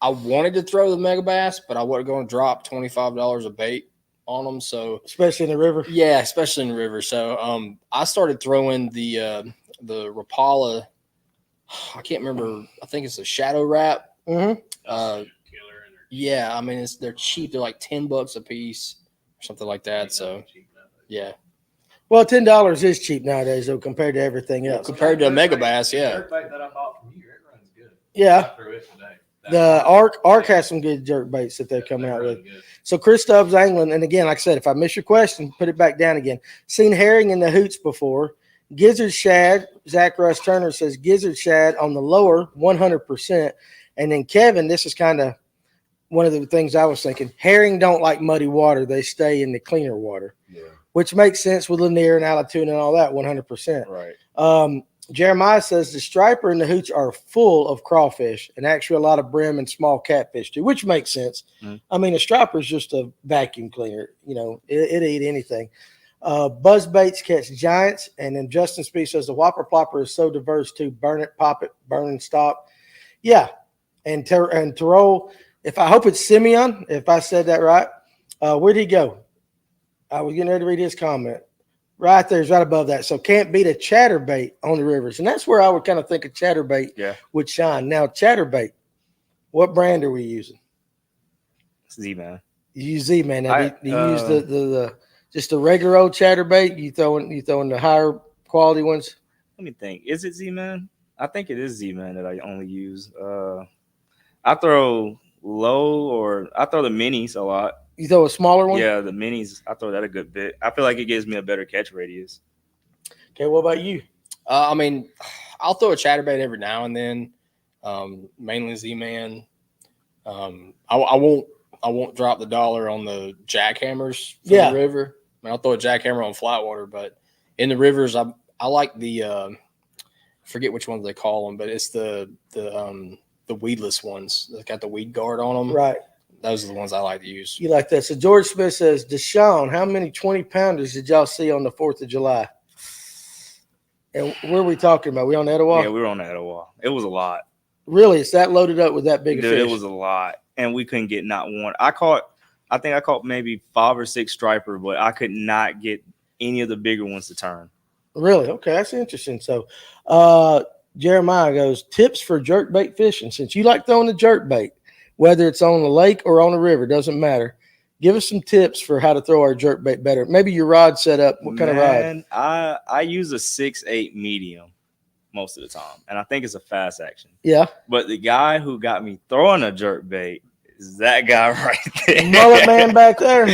I wanted to throw the mega bass, but I wasn't going to drop $25 a bait on them. So especially in the river. Yeah, especially in the river. So I started throwing the Rapala. I can't remember. I think it's a shadow wrap. Mm-hmm. Yeah, I mean they're cheap. They're like $10 a piece or something like that. So yeah. Well, $10 is cheap nowadays, though, compared to everything else. Compared to a mega bass, yeah. Jerkbait that I bought from you, it runs good. Yeah. I threw it today. The Arc has some good jerk baits that they're coming out with. Good. So Chris Stubbs angling, and again, like I said, if I miss your question, put it back down again. Seen herring in the hoots before. Gizzard shad. Zach Russ Turner says gizzard shad on the lower 100%. And then Kevin, this is kind of one of the things I was thinking. Herring don't like muddy water; they stay in the cleaner water. Yeah. Which makes sense with Lanier and Allatoona and all that, 100%. Right. Jeremiah says the striper and the hooch are full of crawfish and actually a lot of brim and small catfish too, which makes sense. Mm. I mean, a striper is just a vacuum cleaner. It'll eat anything. Buzzbaits catch giants. And then Justin Speed says the whopper plopper is so diverse too. Burn it, pop it, burn and stop. Yeah. And Terrell, I hope it's Simeon, if I said that right. Where'd he go? I was getting ready to read his comment. Right there's right above that. So can't beat a chatterbait on the rivers. And that's where I would kind of think a chatterbait would shine. Now, chatterbait, what brand are we using? Z-Man. You use Z-Man. Now, do you use the just the regular old chatterbait? You throwing the higher quality ones? Let me think. Is it Z-Man? I think it is Z-Man that I only use. I throw I throw the minis a lot. You throw a smaller one? Yeah, the minis, I throw that a good bit. I feel like it gives me a better catch radius. Okay, what about you? I mean, I'll throw a chatterbait every now and then, mainly Z-Man. I won't drop the dollar on the jackhammers from the river. I mean, I'll throw a jackhammer on flat water, but in the rivers, I like the I forget which ones they call them, but it's the weedless ones. They got the weed guard on them. Right. those are the ones I like to use. You like that? So George Smith says, Dashawn, how many 20-pounders did y'all see on the 4th of July? And where are we talking about? We on Etowah? Yeah, we were on the Etowah. It was a lot. Really? It's that loaded up with that big a Dude, fish? it was a lot. And we couldn't get not one. I think I caught maybe 5 or 6 striper, but I could not get any of the bigger ones to turn. Really? Okay, that's interesting. So Jeremiah goes, tips for jerkbait fishing. Since you like throwing the jerkbait, whether it's on the lake or on the river, doesn't matter. Give us some tips for how to throw our jerkbait better. Maybe your rod setup. What kind of rod? I use a 6/8 medium most of the time, and I think it's a fast action. Yeah. But the guy who got me throwing a jerkbait is that guy right there. Mullet man back there.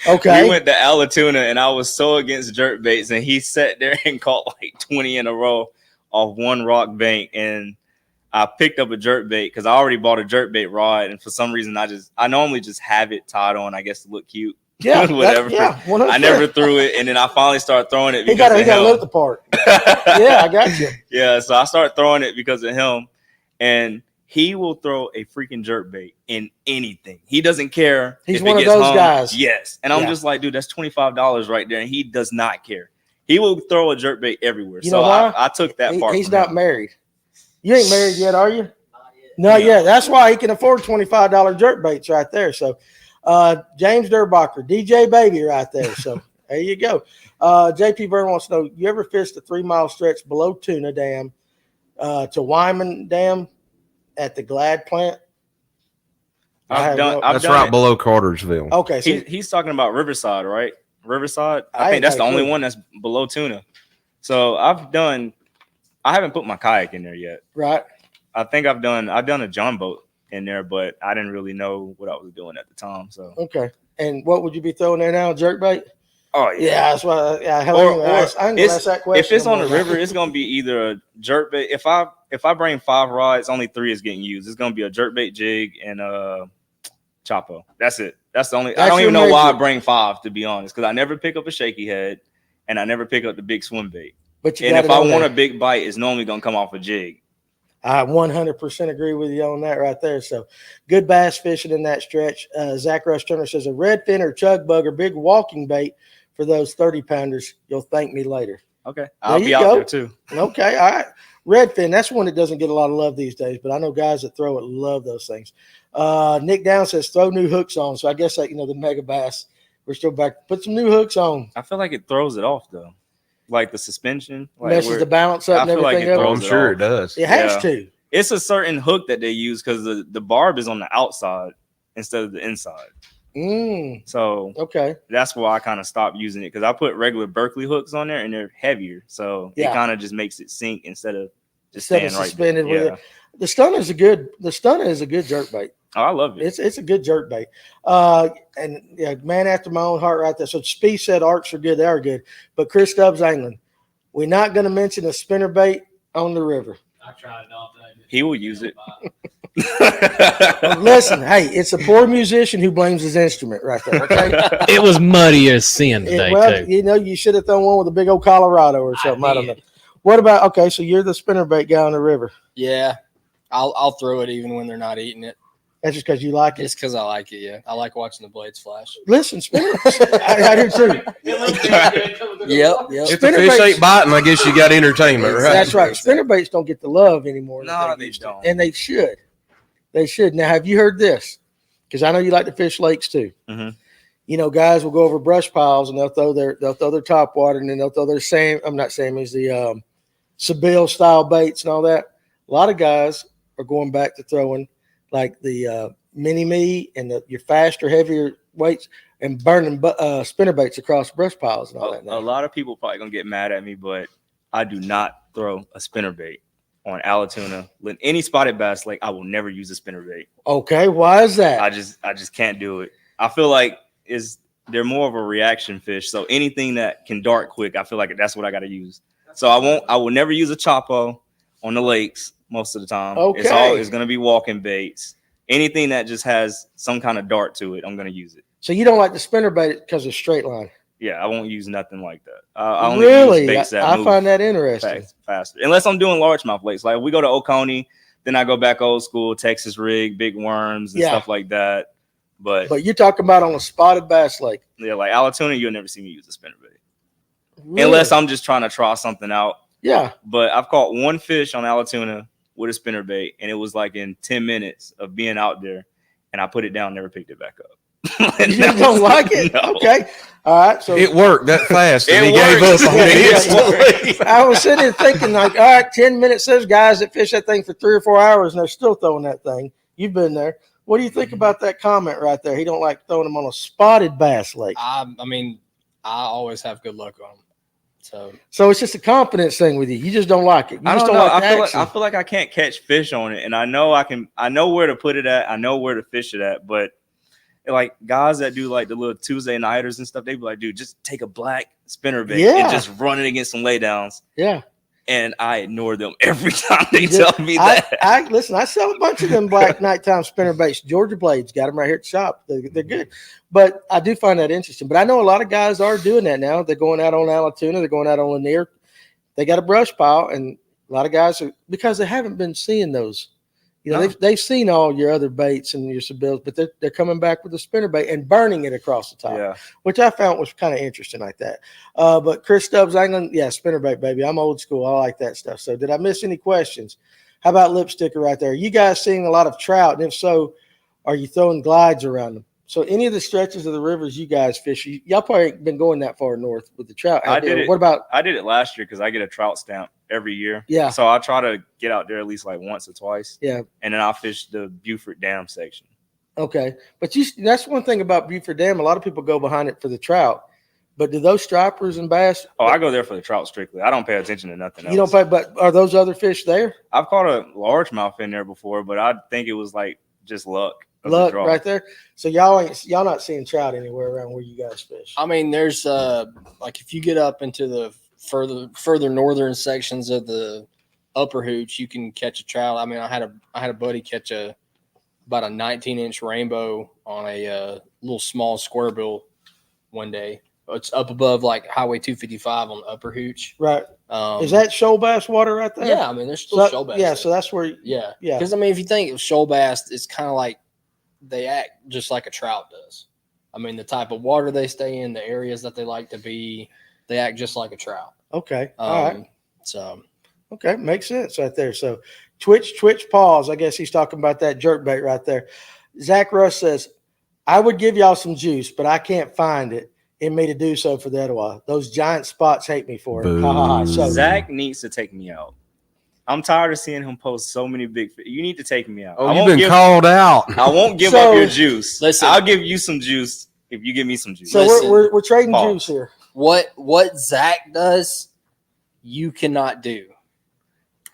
Okay. We went to Alatoona, and I was so against jerkbaits, and he sat there and caught like 20 in a row off one rock bank, and I picked up a jerkbait because I already bought a jerkbait rod, and for some reason I normally just have it tied on, I guess, to look cute. Yeah, whatever. I never threw it, and then I finally started throwing it. He got to lift the part. Yeah, I got you. Yeah, so I started throwing it because of him, and he will throw a freaking jerkbait in anything. He doesn't care. He's if one it of gets those hung. guys. Yes, and I'm just like, dude, that's $25 right there, and he does not care. He will throw a jerkbait everywhere. You know why? I took that part. He's not married. You ain't married yet, are you? Not No, yeah. That's why he can afford $25 jerkbaits right there. So, James Durbacher, DJ Baby right there. So, there you go. JP Byrne wants to know, you ever fished a 3-mile stretch below Tuna Dam to Wyman Dam at the Glad plant? I've done That's right below Cartersville. Okay. So he's talking about Riverside, right? Riverside. I think that's the only one that's below Tuna. So I haven't put my kayak in there yet. right. I think I've done a John boat in there, but I didn't really know what I was doing at the time. So Okay. And what would you be throwing there now? Jerkbait? oh Yeah, that's why. Yeah, I didn't ask that question. if it's on the river, it's gonna be either a jerkbait. If I bring 5 rods, only 3 is getting used. It's gonna be a jerkbait jig and a Chapo. That's it. That's the only. I don't even know why I bring 5, to be honest, because I never pick up a shaky head and I never pick up the big swim bait. But And if I want a big bite, it's normally gonna come off a jig. I 100% agree with you on that right there. So good bass fishing in that stretch. Zach Rush Turner says a redfin or chug bug or big walking bait for those 30-pounders. You'll thank me later. Okay, I'll be you out go. there too. Okay, all right. Redfin, that's one that doesn't get a lot of love these days, but I know guys that throw it love those things. Nick Down says throw new hooks on. So I guess the mega bass, we're still back. Put some new hooks on. I feel like it throws it off though, like the suspension Messes the balance up and I feel like everything it else. throws I'm sure off. it does. It has to. It's a certain hook that they use because the barb is on the outside instead of the inside. So Okay. that's why I kind of stopped using it, because I put regular Berkeley hooks on there and they're heavier. So it kind of just makes it sink instead of just staying right suspended there. with it. The stunner is a good jerk bait. Oh, I love it. It's a good jerk bait. And yeah, man after my own heart right there. So Speed said arcs are good. They are good. But Chris Stubbs England, we're not going to mention a spinner bait on the river. I tried it all day. He will use it. Listen, hey, it's a poor musician who blames his instrument right there. Okay. It was muddy as sin today, too. You should have thrown one with a big old Colorado or something. I don't know. What about, okay, so you're the spinner bait guy on the river. Yeah, I'll throw it even when they're not eating it. That's just because you like it. It's because I like it. Yeah, I like watching the blades flash. Listen, spinner. I do too. Yep. If the fish ain't biting, I guess you got entertainment, right? That's right. Spinner baits don't get the love anymore. No, they don't. And they should. They should. Now, have you heard this? Because I know you like to fish lakes too. Mm-hmm. Guys will go over brush piles and they'll throw their top water, and then they'll throw their the Seville style baits and all that. A lot of guys are going back to throwing like the mini me and your faster, heavier weights and burning spinner baits across brush piles and all that. A lot of people probably gonna get mad at me, but I do not throw a spinner bait on Alatoona. Any spotted bass lake, I will never use a spinner bait. Okay, why is that? I just can't do it. I feel like they're more of a reaction fish. So anything that can dart quick, I feel like that's what I got to use. So I will never use a Chapo on the lakes most of the time. Okay. It's going to be walking baits. Anything that just has some kind of dart to it, I'm going to use it. So you don't like the spinner bait because of straight line? Yeah, I won't use nothing like that. I only Really? use baits that I move find that interesting. faster. Unless I'm doing largemouth lakes. Like we go to Oconee, Then I go back old school, Texas rig, big worms and stuff like that. But you're talking about on a spotted bass lake. Yeah, like Allatoona, you'll never see me use a spinnerbait. Really? Unless I'm just trying to try something out. Yeah. But I've caught one fish on Allatoona with a spinnerbait, and it was like in 10 minutes of being out there, and I put it down, never picked it back up. You just don't like it? No. Okay. All right. So It worked that fast, and he It gave worked. up on it instantly. I was sitting there thinking, like, all right, 10 minutes. There's guys that fish that thing for 3 or 4 hours, and they're still throwing that thing. You've been there. What do you think about that comment right there? He don't like throwing them on a spotted bass lake. I mean, I always have good luck on them. So it's just a confidence thing with you. You just don't like it. You I just don't know. like the action. I feel like I can't catch fish on it, and I know where to put it at. I know where to fish it at, but like guys that do like the little Tuesday nighters and stuff, they be like, dude, just take a black spinnerbait and just run it against some laydowns. Yeah. And I ignore them every time they tell me that. I listen, I sell a bunch of them black nighttime spinnerbaits. Georgia Blades got them right here at the shop. They're good. But I do find that interesting. But I know a lot of guys are doing that now. They're going out on Allatoona. They're going out on Lanier. They got a brush pile. And a lot of guys are, because they haven't been seeing those. You know, they've seen all your other baits and your Sabills, but they're coming back with a spinnerbait and burning it across the top, which I found was kind of interesting like that. But Chris Stubbs angling, spinnerbait, baby. I'm old school. I like that stuff. So did I miss any questions? How about lipsticker right there? Are you guys seeing a lot of trout? And if so, are you throwing glides around them? So any of the stretches of the rivers you guys fish, y'all probably ain't been going that far north with the trout. I did it. What about? I did it last year because I get a trout stamp every year. Yeah. So I try to get out there at least like once or twice. Yeah. And then I'll fish the Beaufort Dam section. Okay. But that's one thing about Beaufort Dam. A lot of people go behind it for the trout. But do those stripers and bass? Oh, I go there for the trout strictly. I don't pay attention to nothing else. You don't pay, but are those other fish there? I've caught a largemouth in there before, but I think it was like just luck. Look right there. So y'all not seeing trout anywhere around where you guys fish. I mean, there's like if you get up into the further northern sections of the upper hooch, you can catch a trout. I mean, I had a buddy catch about a 19-inch rainbow on a little small square bill one day. It's up above like Highway 255 on the upper hooch. Right. Is that shoal bass water right there? Yeah, I mean, there's still shoal bass. Yeah, there. so that's where. Yeah. Yeah. Because I mean, if you think of shoal bass, it's kind of like they act just like a trout does. I mean, the type of water they stay in, the areas that they like to be, they act just like a trout. Okay. All right. So. Okay, makes sense right there. So twitch, pause. I guess he's talking about that jerk bait right there. Zach Russ says, I would give y'all some juice, but I can't find it in me to do so for the Etowah. Those giant spots hate me for it. So Zach needs to take me out. I'm tired of seeing him post so many big fish. You need to take me out. Oh, you've been called out. I won't give up your juice. Listen, I'll give you some juice if you give me some juice. So we're trading juice here. What Zach does, you cannot do.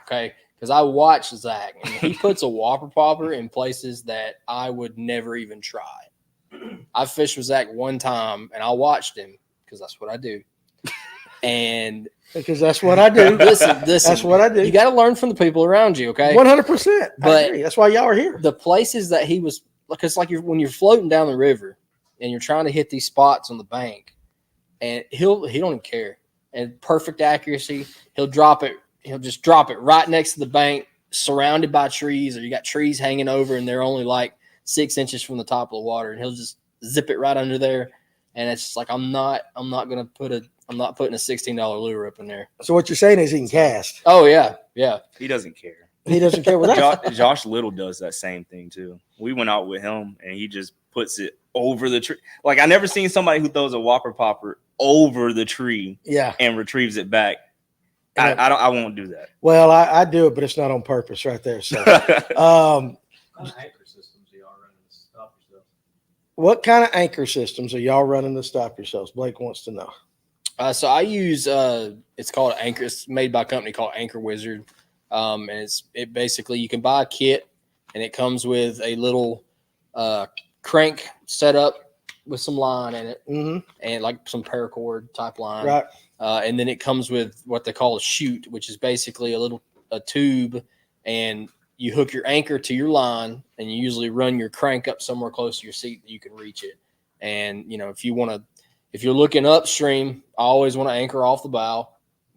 Okay? Because I watch Zach, and he puts a whopper popper in places that I would never even try. I fished with Zach one time, and I watched him because that's what I do. And because that's what I do. Listen. That's what I do. You got to learn from the people around you, okay? 100%. But that's why y'all are here. The places that he was, because like when you're floating down the river and you're trying to hit these spots on the bank, and he don't even care. And perfect accuracy, he'll just drop it right next to the bank, surrounded by trees, or you got trees hanging over, and they're only like 6 inches from the top of the water, and he'll just zip it right under there. And it's just like I'm not putting a $16 lure up in there. So what you're saying is he can cast. Oh yeah. He doesn't care. He doesn't care what Josh Little does that same thing too. We went out with him and he just puts it over the tree. Like I never seen somebody who throws a whopper popper over the tree and retrieves it back. I won't do that. Well, I do it, but it's not on purpose right there. So what kind of anchor systems are y'all running to stop yourselves? Blake wants to know. So I use it's called Anchor. It's made by a company called Anchor Wizard, and it basically you can buy a kit, and it comes with a little crank setup with some line in it, and like some paracord type line, right? And then it comes with what they call a chute, which is basically a tube, and you hook your anchor to your line, and you usually run your crank up somewhere close to your seat that you can reach it. And if you're looking upstream, I always want to anchor off the bow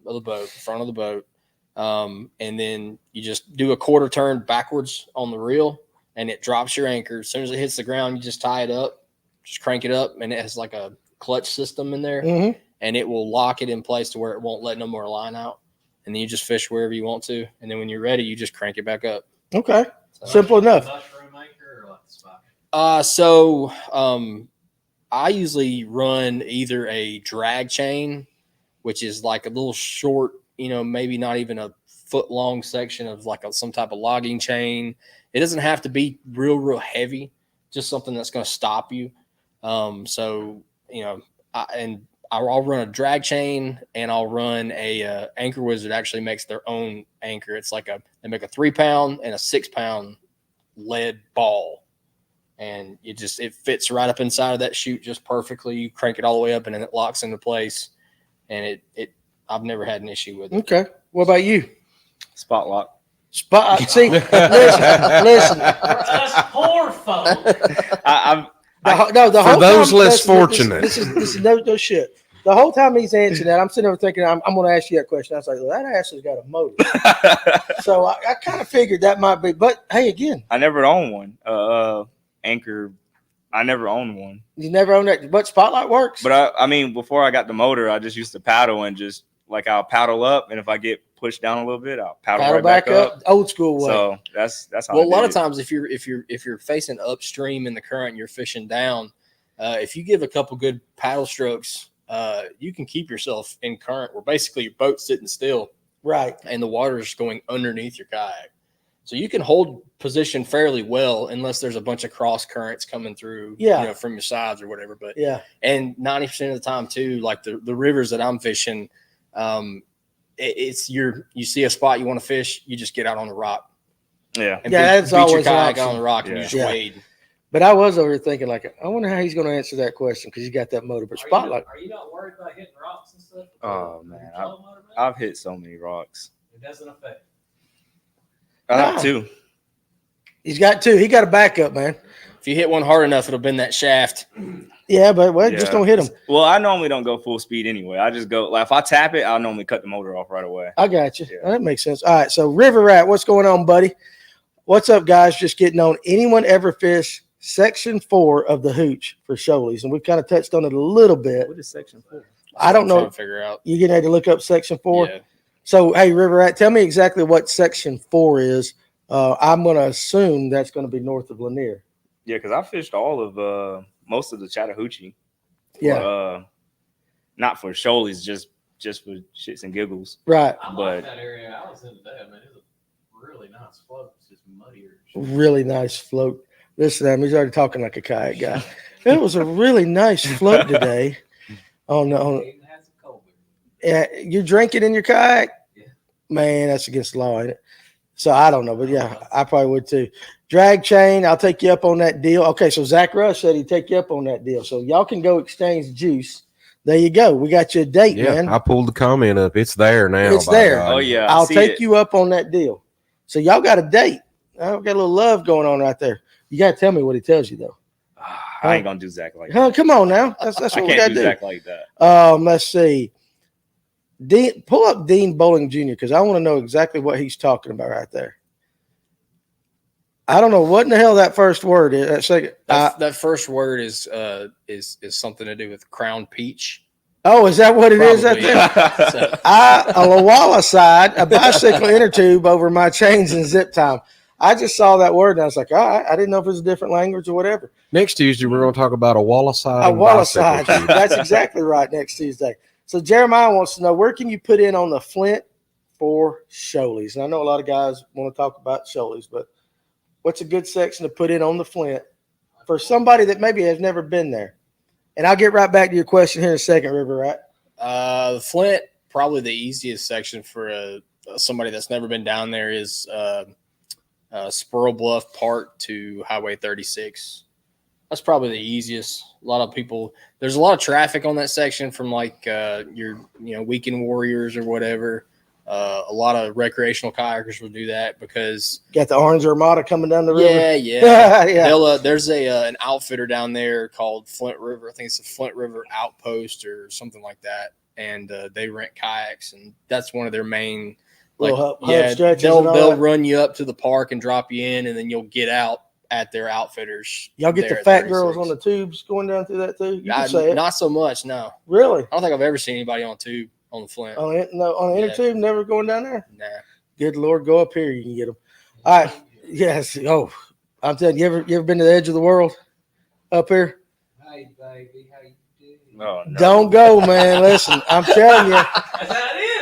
of the boat, the front of the boat. And then you just do a quarter turn backwards on the reel, and it drops your anchor. As soon as it hits the ground, you just tie it up, just crank it up, and it has like a clutch system in there, and it will lock it in place to where it won't let no more line out. And then you just fish wherever you want to. And then when you're ready, you just crank it back up. Okay. Simple enough. I usually run either a drag chain, which is like a little short, maybe not even a foot long section of like some type of logging chain. It doesn't have to be real heavy, just something that's going to stop you. I'll run a drag chain, and I'll run a Anchor Wizard actually makes their own anchor. It's like they make a 3-pound and a 6-pound lead ball. And it fits right up inside of that chute just perfectly. You crank it all the way up, and then it locks into place. And I've never had an issue with it. Okay. What about you? Spot lock. See, listen. Us poor folks. The whole For those time, less fortunate. This is no shit. The whole time he's answering that, I'm sitting there thinking, I'm going to ask you that question. I was like, well, that ass has got a motor. So I kind of figured that might be. But hey, again, I never owned one. Anchor. I never owned one. You never owned that, but Spotlight works. But I mean, before I got the motor, I just used to paddle and just like I'll paddle up, and if I get pushed down a little bit, I'll paddle right back up. Old school way. So that's how. Well, a lot of times if you're facing upstream in the current and you're fishing down, if you give a couple good paddle strokes, you can keep yourself in current where basically your boat's sitting still, right, and the water's going underneath your kayak. So you can hold position fairly well unless there's a bunch of cross currents coming through, from your sides or whatever. But and 90% of the time too, like the rivers that I'm fishing, you see a spot you want to fish, you just get out on the rock. Yeah, and that's beat always your kayak an on the rock and you just wade. But I was over here thinking, like, I wonder how he's going to answer that question because he's got that motor. But Spotlight. Are you not worried about hitting rocks and stuff? Oh man, I've hit so many rocks. It doesn't affect. I have two. He's got two. He got a backup, man. If you hit one hard enough, it'll bend that shaft. Yeah, but just don't hit him. Well, I normally don't go full speed anyway. I just go, like, if I tap it, I'll normally cut the motor off right away. I got you. Yeah. That makes sense. All right, so River Rat, what's going on, buddy? What's up, guys? Just getting on. Anyone ever fish Section 4 of the Hooch for shoalies? And we've kind of touched on it a little bit. What is Section 4? I don't know. To figure out. You're getting ready to look up Section 4? Yeah. So, hey, River Rat, tell me exactly what Section 4 is. I'm going to assume that's going to be north of Lanier. Yeah, because I fished all of most of the Chattahoochee. Yeah. Not for shoalies, just for shits and giggles. Right. I like that area. I was in today. I mean, it was a really nice float. It's just muddier. Really nice float. Listen to him. He's already talking like a kayak guy. It was a really nice float today. Yeah, you're drinking in your kayak? Yeah. Man, that's against the law, ain't it? So I don't know, but yeah, I probably would too. Drag chain, I'll take you up on that deal. Okay, so Zach Rush said he'd take you up on that deal. So y'all can go exchange juice. There you go. We got you a date, man. I pulled the comment up. It's there now. It's there. Oh, yeah. I'll take you up on that deal. So y'all got a date. I've got a little love going on right there. You got to tell me what he tells you, though. I ain't going to do Zach like that. Come on now. That's what we got to do. Zach like that. Let's see. Pull up Dean Bowling Jr. because I want to know exactly what he's talking about right there. I don't know what in the hell that first word is. That first word is something to do with crown peach. Oh, is that what it is? Right there? So. A Lawala side, a bicycle inner tube over my chains and zip time. I just saw that word and I was like, all right, I didn't know if it was a different language or whatever. Next Tuesday, we're going to talk about a Walla side. A Walla side. That's exactly right. Next Tuesday. So Jeremiah wants to know, where can you put in on the Flint for shoalies? And I know a lot of guys want to talk about shoalies, but what's a good section to put in on the Flint for somebody that maybe has never been there? And I'll get right back to your question here in a second, River Rat. The Flint, probably the easiest section for somebody that's never been down there is Spurl Bluff Park to Highway 36. That's probably the easiest. A lot of people, there's a lot of traffic on that section from like your weekend warriors or whatever. A lot of recreational kayakers will do that because got the Orange Armada coming down the river. Yeah. Yeah. There's an outfitter down there called Flint River. I think it's the Flint River Outpost or something like that. And they rent kayaks, and that's one of their main Little hub Yeah, stretches they'll and all they'll that. run you up to the park and drop you in, and then you'll get out at their outfitters. Y'all get there the at fat girls 36. on the tubes going down through that too? You can say it. Not so much, no. Really? I don't think I've ever seen anybody on a tube on the Flint. On the inner Yeah. tube, never going down there? Nah. Good Lord, go up here, you can get them. All right. Yes. Oh, I'm telling you, you ever been to the edge of the world up here? Hey, baby, how you doing? Oh, no. Don't go, man. Listen, I'm telling you.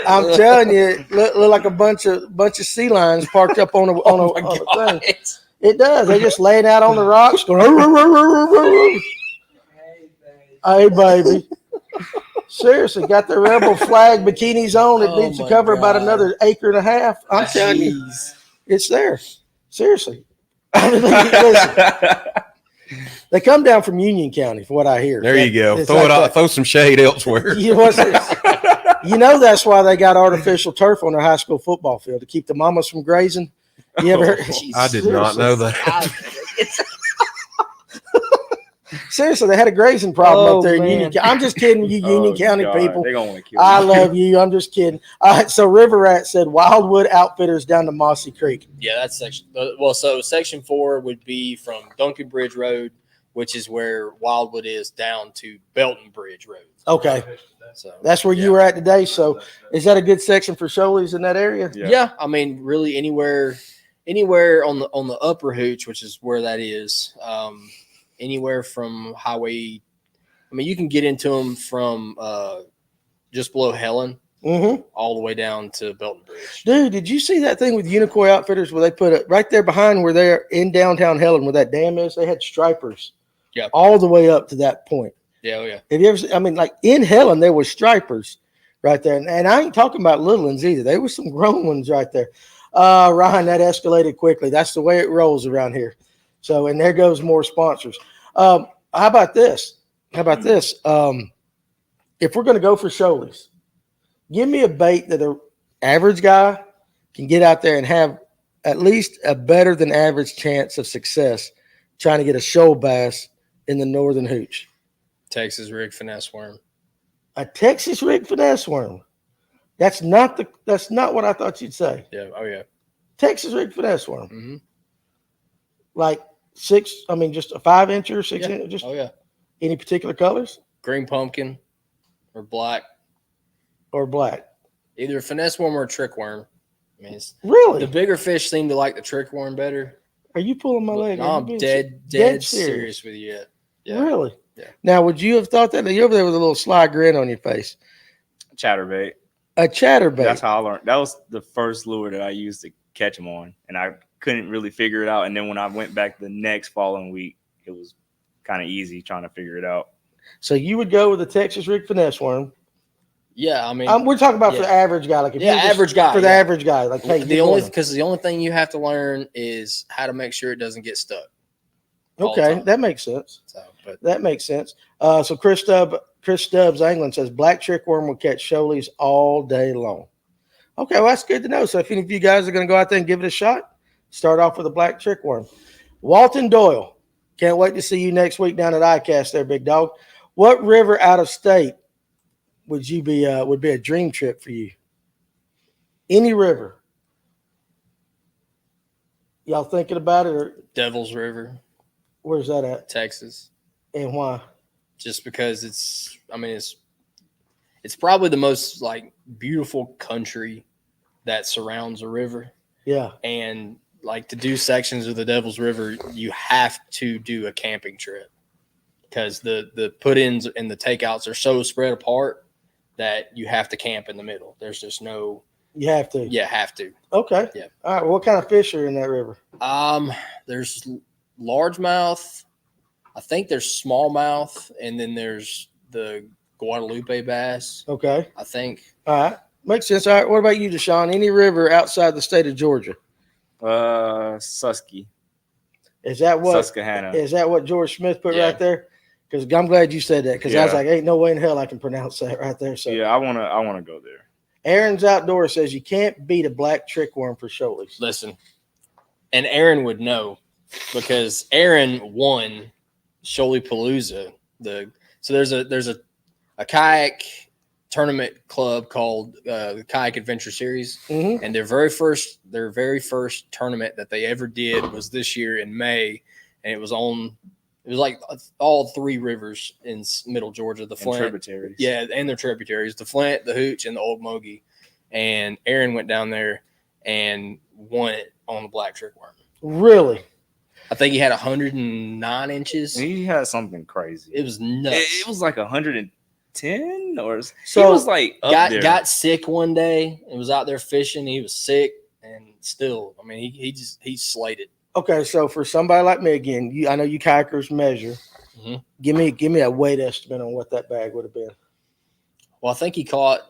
I'm telling you, look like a bunch of sea lions parked up on a thing. It does. They just laying out on the rocks going, hey, baby. Seriously, got the rebel flag bikinis on. It needs to cover about another acre and a half. I'm telling you, it's there. Seriously. I mean, listen, they come down from Union County, for what I hear. There you go. It's Throw like it out. that. Throw some shade elsewhere. You know that's why they got artificial turf on their high school football field to keep the mamas from grazing. You ever heard? I did not know that. Seriously, they had a grazing problem up there in man. Union County. I'm just kidding, you Union County God, people. They're going to kill I you. love you. I'm just kidding. All right, so River Rat said Wildwood Outfitters down to Mossy Creek. Yeah, that's section. Well, so section 4 would be from Duncan Bridge Road, which is where Wildwood is, down to Belton Bridge Road. Okay, So that's where you were at today. So is that a good section for shoalies in that area? yeah, I mean, really anywhere on the upper hooch, which is where that is. Anywhere from highway. I mean, you can get into them from just below Helen Mm-hmm. all the way down to Belton Bridge. Dude, did you see that thing with Unicoi Outfitters where they put it right there behind where they're in downtown Helen where that dam is? They had stripers all the way up to that point. Yeah, oh yeah. Have you ever? I mean, like in Helen, there was stripers right there, and I ain't talking about little ones either. There was some grown ones right there. Ryan, that escalated quickly. That's the way it rolls around here. So, and there goes more sponsors. How about this? If we're going to go for shoalies, give me a bait that an average guy can get out there and have at least a better than average chance of success trying to get a shoal bass in the northern hooch. Texas rig finesse worm. A Texas rig finesse worm. That's not what I thought you'd say. Yeah, oh yeah. Texas rig finesse worm. Mm-hmm. Like just a 5-inch or 6-inch, just Oh yeah. any particular colors Green pumpkin or black. or black. Either a finesse worm or a trick worm. I mean, Really? the bigger fish seem to like the trick worm better. Are you pulling my leg? No, Are you I'm being dead serious with you. Yeah. Really? Yeah. Now, would you have thought that? You're over there with a little sly grin on your face. Chatterbait. A chatterbait. That's how I learned. That was the first lure that I used to catch them on, and I couldn't really figure it out. And then when I went back the next following week, it was kind of easy trying to figure it out. So you would go with a Texas rig finesse worm. Yeah, I mean, We're talking about for the average guy, like if you're just- average guy. for the average guy, like hey, the only thing you have to learn is how to make sure it doesn't get stuck. all the okay, time. that makes sense. So, but That makes sense. So Chris Stubbs England says black trick worm will catch shoalies all day long. Okay, well that's good to know. So if any of you guys are going to go out there and give it a shot, start off with a black trick worm. Walton Doyle, can't wait to see you next week down at ICAST there, big dog. What river out of state would be a dream trip for you? Any river? Y'all thinking about it, or Devil's River, where's that at, Texas, and why? just because it's probably the most like beautiful country that surrounds a river. Yeah, And like to do sections of the Devil's River, you have to do a camping trip because the put-ins and the takeouts are so spread apart that you have to camp in the middle. There's just no, you have to. have to. Okay. Yeah. All right. What kind of fish are in that river? There's largemouth. I think there's smallmouth, and then there's the Guadalupe bass. Okay. I think. All right. Makes sense. All right. What about you, Dashawn? Any river outside the state of Georgia? Susky. Is that what? Susquehanna. Is that what George Smith put Yeah. right there? Because I'm glad you said that. Because I was Yeah. like, ain't no way in hell I can pronounce that right there. So Yeah, I wanna go there. Aaron's Outdoor says you can't beat a black trick worm for shoalies. Listen, and Aaron would know because Aaron won Shoalie Palooza. So there's a kayak tournament club called the Kayak Adventure Series, Mhm. and their very first tournament that they ever did was this year in May, and it was like all 3 rivers in Middle Georgia, the And Flint, tributaries. yeah, and their tributaries, the Flint, the Hooch, and the Old Mogi. And Aaron went down there and won it on the black trickworm. Really? I think he had 109 inches. He had something crazy. It was nuts. It was like 110 or So he was like up there. got sick one day and was out there fishing. He was sick and still, I mean, he slayed it. Okay, so for somebody like me again, I know you kayakers measure. Mhm. Give me a weight estimate on what that bag would have been. Well, I think he caught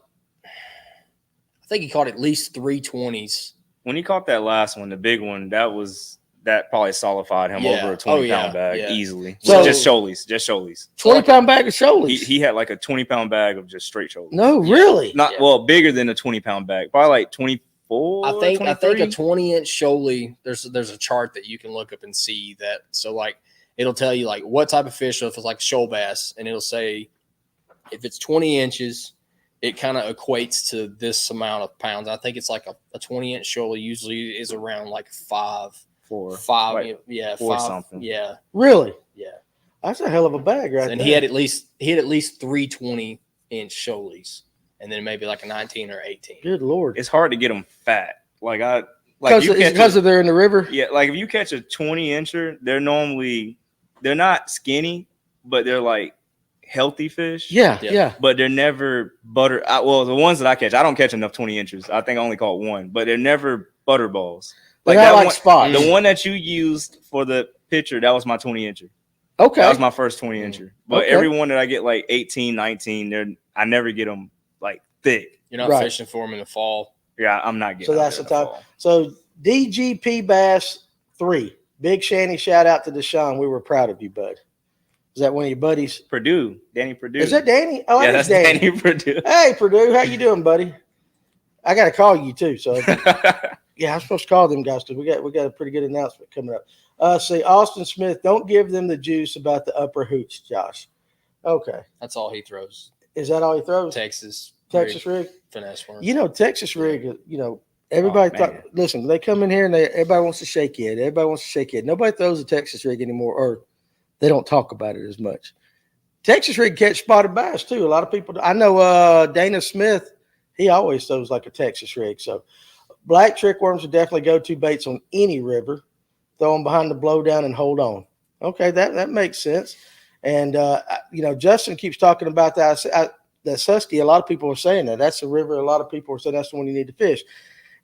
at least 320s. When he caught that last one, the big one, that probably solidified him Yeah. over a 20 Oh, yeah. pound bag Yeah. easily. So- Just shoalies. 20-pound bag of shoalies. He had like a 20-pound bag of just straight shoalies. No, really? Not Yeah. well, bigger than a 20-pound bag. Probably like 24. I think a 23. 20-inch shoalie. There's a chart that you can look up and see that. So like it'll tell you like what type of fish. So if it's like shoal bass, and it'll say if it's 20 inches, it kind of equates to this amount of pounds. I think it's like a 20-inch shoalie usually is around like 5, Like yeah, 4 5 something. yeah, Really? yeah. That's a hell of a bag right And there. he had at least 3 20-inch shoalies, and then maybe like a 19 or 18. Good Lord. It's hard to get them fat. Because they're in the river? Yeah, like if you catch a 20-incher, they're not skinny, but they're like healthy fish. Yeah. But they're never butter. Well, the ones that I catch, I don't catch enough 20 inches. I think I only caught one, but they're never butter balls. They're Like not that like one, spots. the one that you used for the picture, that was my 20-incher. Okay. That was my first 20-incher. But Okay. every one that I get like 18, 19, I never get them like thick. You're not Right. fishing for them in the fall. Yeah, I'm not getting. So out that's there the in top. fall. So DGP Bass 3. Big Shanny shout out to Dashawn. We were proud of you, bud. Is that one of your buddies? Purdue, Danny Purdue. Is that Danny? Oh, Yeah, that's that's Danny. Danny Purdue. Hey, Purdue, how you doing, buddy? I got to call you too. So yeah, I'm supposed to call them guys too. We got a pretty good announcement coming up. See, Austin Smith, don't give them the juice about the upper hooch, Josh. Okay, That's all he throws. is that all he throws? Texas Texas rig. finesse worm. You know, Texas rig. Everybody thought. man. Listen, they come in here and everybody wants to shake it. Everybody wants to shake it. Nobody throws a Texas rig anymore, or they don't talk about it as much. Texas rig catch spotted bass too. A lot of people. I know Dana Smith. He always throws like a Texas rig. So black trickworms would definitely go-to baits on any river. Throw them behind the blowdown and hold on. Okay, that makes sense. And Justin keeps talking about that. The Susky. A lot of people are saying that. That's the river. A lot of people are saying that's the one you need to fish.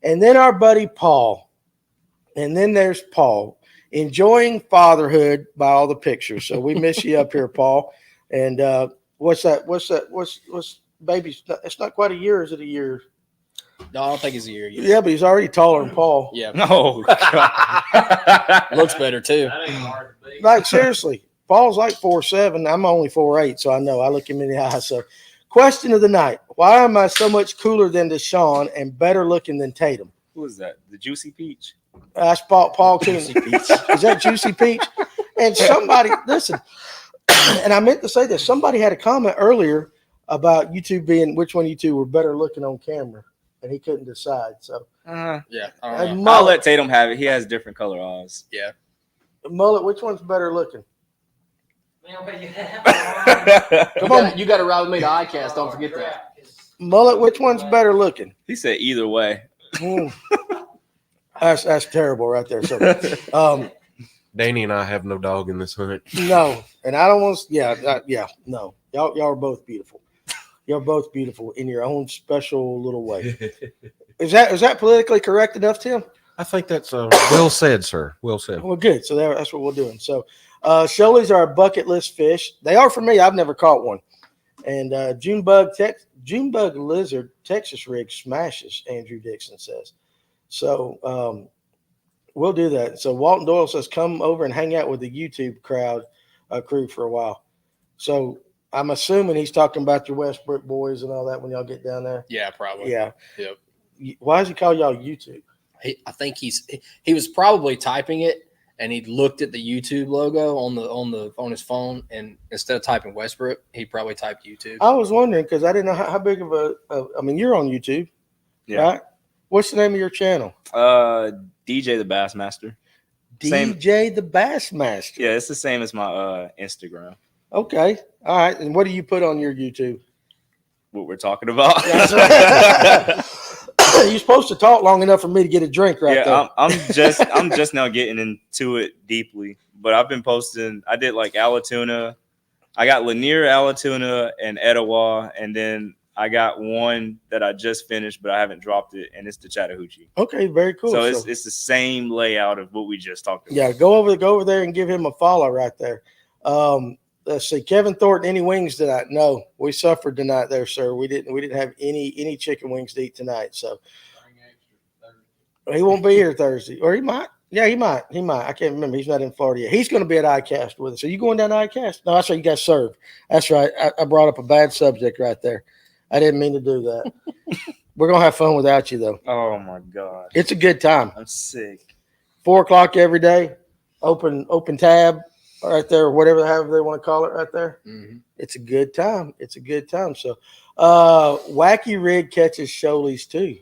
And then our buddy Paul. And then there's Paul enjoying fatherhood by all the pictures. So we miss you up here, Paul. And what's that? What's baby's? It's not quite a year. Is it a year? No, I don't think it's a year yet. Yeah, but he's already taller than Paul. Yeah, No. looks better too. That ain't hard to beat. Like seriously, Paul's like 4'7". I'm only 4'8", so I know. I look him in the eye. So, question of the night: why am I so much cooler than Dashawn and better looking than Tatum? Who is that? The Juicy Peach? That's Paul Coon. Is that Juicy Peach? And somebody listen. And I meant to say this. Somebody had a comment earlier about you two being which one of you two were better looking on camera, and he couldn't decide. So, Yeah, I Hey, don't know. I'll let Tatum have it. He has different color eyes. Yeah, Mullet, which one's better looking? come on. You got to ride with me to ICAST. Don't forget that. Mullet, which one's better looking? He said either way. Mm. That's terrible right there. So, Danny and I have no dog in this hunt. no, and I don't want. No. Y'all are both beautiful. You're both beautiful in your own special little way. Is that politically correct enough, Tim? I think that's well said, sir. Well said. Well, good. So that's what we're doing. So, shoalies are a bucket list fish. They are for me. I've never caught one. And June bug lizard Texas rig smashes. Andrew Dixon says. So we'll do that. So Walton Doyle says come over and hang out with the YouTube crew for a while. So I'm assuming he's talking about your Westbrook boys and all that when y'all get down there. Yeah, probably. Yeah. Yep. Why does he call y'all YouTube? I think he was probably typing it and he looked at the YouTube logo on his phone, and instead of typing Westbrook, he probably typed YouTube. I was wondering because I didn't know how big of I mean, you're on YouTube, right? What's the name of your channel? DJ the Bassmaster. DJ the Bassmaster. Yeah, it's the same as my Instagram. Okay, all right. And what do you put on your YouTube? What we're talking about. You're supposed to talk long enough for me to get a drink right there. I'm just now getting into it deeply, but I've been posting. I did like Allatoona. I got Lanier, Allatoona, and Etowah, and then I got one that I just finished, but I haven't dropped it, and it's the Chattahoochee. Okay, very cool. So it's the same layout of what we just talked about. Yeah, go over there and give him a follow right there. Let's see, Kevin Thornton. Any wings tonight? No, we suffered tonight there, sir. We didn't have any chicken wings to eat tonight. So he won't be here Thursday, or he might. Yeah, he might. I can't remember. He's not in Florida yet. He's going to be at ICAST with us. Are you going down to ICAST? No, that's right. You guys serve. That's right. I brought up a bad subject right there. I didn't mean to do that. We're going to have fun without you, though. Oh, my God. It's a good time. I'm sick. 4:00 every day. Open tab right there, however they want to call it right there. Mm-hmm. It's a good time. So Wacky Rig catches shoalies too.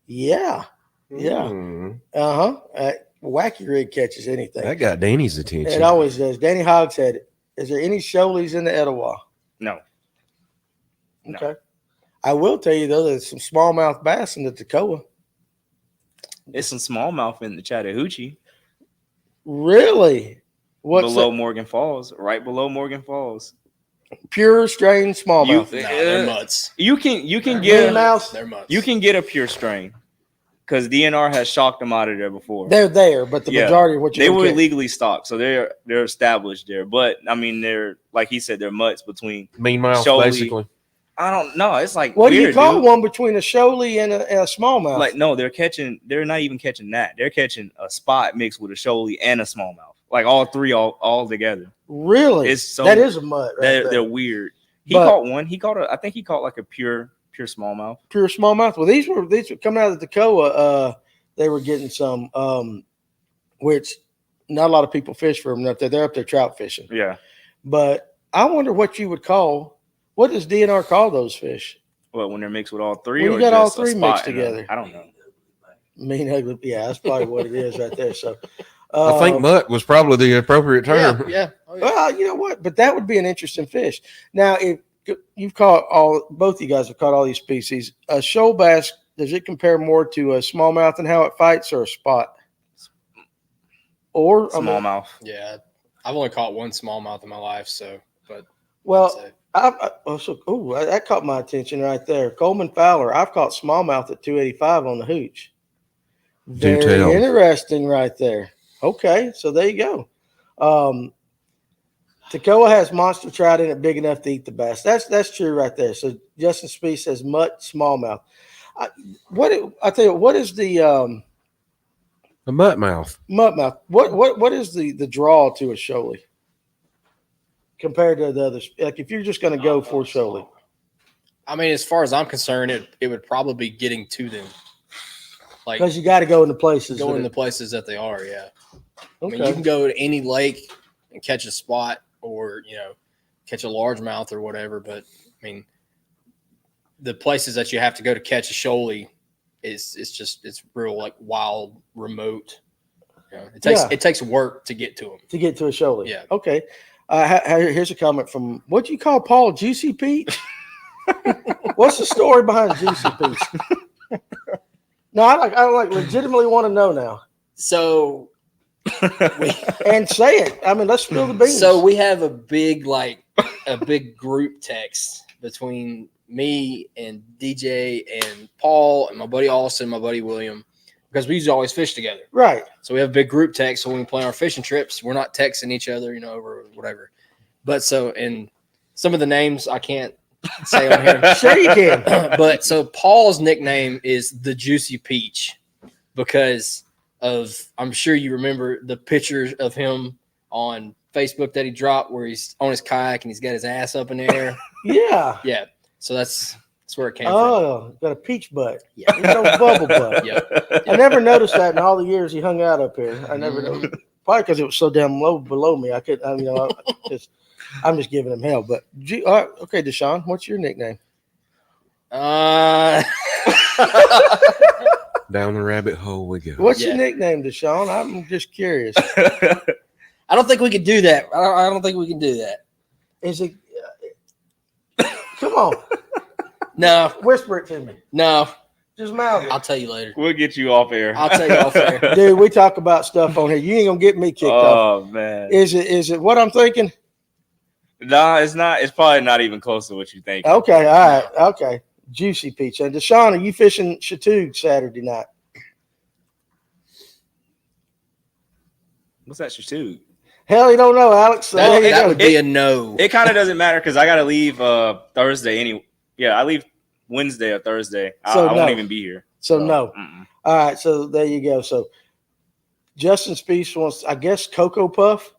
Yeah. Wacky Rig catches anything. That got Danny's attention. It always does. Danny Hogshead. Is there any shoalies in the Etowah? No. Okay. I will tell you though, there's some smallmouth bass in the Toccoa. It's some smallmouth in the Chattahoochee. Really? What's below that? Morgan Falls, right below Morgan Falls. Pure strain smallmouth. They're mutts. You can They're get mutts. you can get a pure strain because DNR has shocked them out of there before. They're there, but the majority of what they were legally stocked, so they're established there. But I mean, they're like he said, they're mutts between meanwhile, shoalie. basically. I don't know. It's like what weird, do you call dude. one between a shoalie and a smallmouth? Like no, they're not even catching that. They're catching a spot mixed with a shoalie and a smallmouth. Like all three all together. Really? It's so that is a mutt. Right they're weird. Caught one. I think he caught like a pure smallmouth. Pure smallmouth. Well, these were coming out of the Toccoa. They were getting some, which not a lot of people fish for them up there. They're up there trout fishing. Yeah. But I wonder what you would call. What does DNR call those fish? Well, when they're mixed with all three, when or you got just all three mixed together. I don't know. Mean ugly. Yeah, that's probably what it is right there. So. I think mutt was probably the appropriate term. Yeah. Oh, yeah. Well, you know what? But that would be an interesting fish. Now, if you've caught both of you guys have caught all these species, a shoal bass, does it compare more to a smallmouth and how it fights, or a spot? Or smallmouth? Yeah, I've only caught one smallmouth in my life, so. But well, that caught my attention right there. Coleman Fowler. I've caught smallmouth at 285 on the hooch. Very interesting, right there. Okay, so there you go. Toccoa has monster trout in it big enough to eat the bass. That's true right there. So Justin Speed says mutt, smallmouth. I tell you what is the mutt mouth? Mutt mouth. What is the draw to a shoalie compared to the others? Like if you're just going to go for shoalie. I mean, as far as I'm concerned, it would probably be getting to them. Like because you got to go in the places. Go in the places that they are. Yeah. Okay. I mean, you can go to any lake and catch a spot, or catch a largemouth or whatever. But I mean, the places that you have to go to catch a shoalie it's real like wild, remote. It takes work to get to them. To get to a shoalie. Yeah. Okay. Here's a comment from what do you call Paul, Juicy Pete? What's the story behind Juicy Pete? No, I legitimately want to know now. So. And say it. I mean, let's spill the beans. So we have a big group text between me and DJ and Paul and my buddy Austin, my buddy William, because we used to always fish together. Right. So we have a big group text. So when we plan our fishing trips, we're not texting each other, over whatever. But and some of the names I can't say on here. Sure you can. But so Paul's nickname is the Juicy Peach because I'm sure you remember the pictures of him on Facebook that he dropped where he's on his kayak and he's got his ass up in the air. Yeah. Yeah. So that's where it came from. Oh, got a peach butt. Yeah. No bubble butt. Yeah. I never noticed that in all the years he hung out up here. I never noticed. Probably because it was so damn low below me. I could, I'm just giving him hell. But okay, Dashawn, what's your nickname? Uh, Down the rabbit hole we go. What's your nickname, Dashawn? I'm just curious. I don't think we can do that. I don't think we can do that. Is it? Come on, No, whisper it to me. no. Just mouth it. I'll tell you later. We'll get you off air. I'll tell you off air. Dude, we talk about stuff on here. You ain't gonna get me kicked off. Oh man. Is it what I'm thinking? Nah, it's not. It's probably not even close to what you think. Okay, all right, okay. Juicy peach. And Dashawn, are you fishing Chattooga Saturday night? What's that Chattooga? Hell, you don't know, Alex. So there you That go. would be a no. It kind of doesn't matter because I got to leave Thursday anyway. Yeah, I leave Wednesday or Thursday. So I no. won't even be here. So no. Mm-mm. All right, so there you go. So Justin Speaks wants, I guess, Cocoa Puff.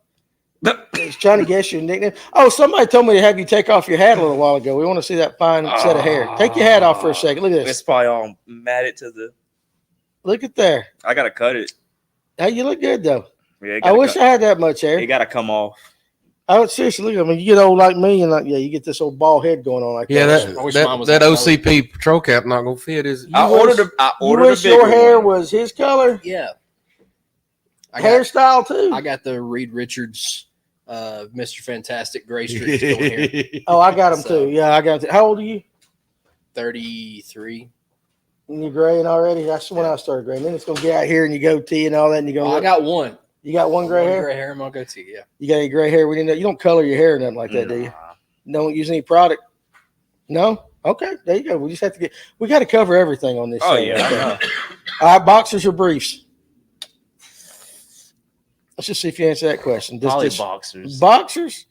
He's trying to guess your nickname. Oh, somebody told me to have you take off your hat a little while ago. We want to see that fine set of hair. Take your hat off for a second. Look at this. It's probably all matted to the. Look at there. I gotta cut it. Hey, you look good though. Yeah, I wish I had that much hair. It gotta come off. I would seriously look at me. You get old like me, and you get this old bald head going on like Yeah, that. I wish mine was that that OCP patrol cap not gonna fit, is it? You wish a your bigger hair one. was his color, Yeah. hairstyle too. I got the Reed Richards, Mr. Fantastic gray streaks going here. Oh, I got them So- too. Yeah, I got them. How old are you? 33. And you're graying already? That's when I started graying. Then it's gonna get out here and you goatee and all that, and you go. I got one. You got one gray hair. Gray hair in my goatee. Yeah. You got any gray hair? We didn't know. You don't color your hair or nothing like that, do you? Don't use any product. No. Okay, there you go. We just have to we got to cover everything on this. Oh show. yeah. I know. All right, boxers or briefs? Let's just see if you answer that question. Probably boxers. Boxers?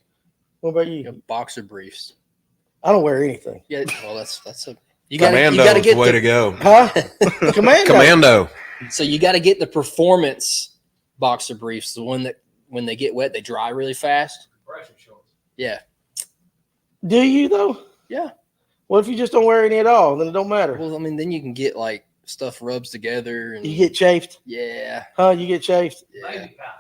What about you? Boxer briefs. I don't wear anything. Yeah. Well, that's a. You gotta Commando's get the way the, to go. Huh? Commando. Commando. So you got to get the performance boxer briefs, the one that when they get wet they dry really fast. Pressure shorts. Yeah. Do you though? Yeah. What if you just don't wear any at all? Then it don't matter. Well, I mean, then you can get like stuff rubs together and You get chafed. yeah. Huh? You get chafed. Yeah. Baby powder.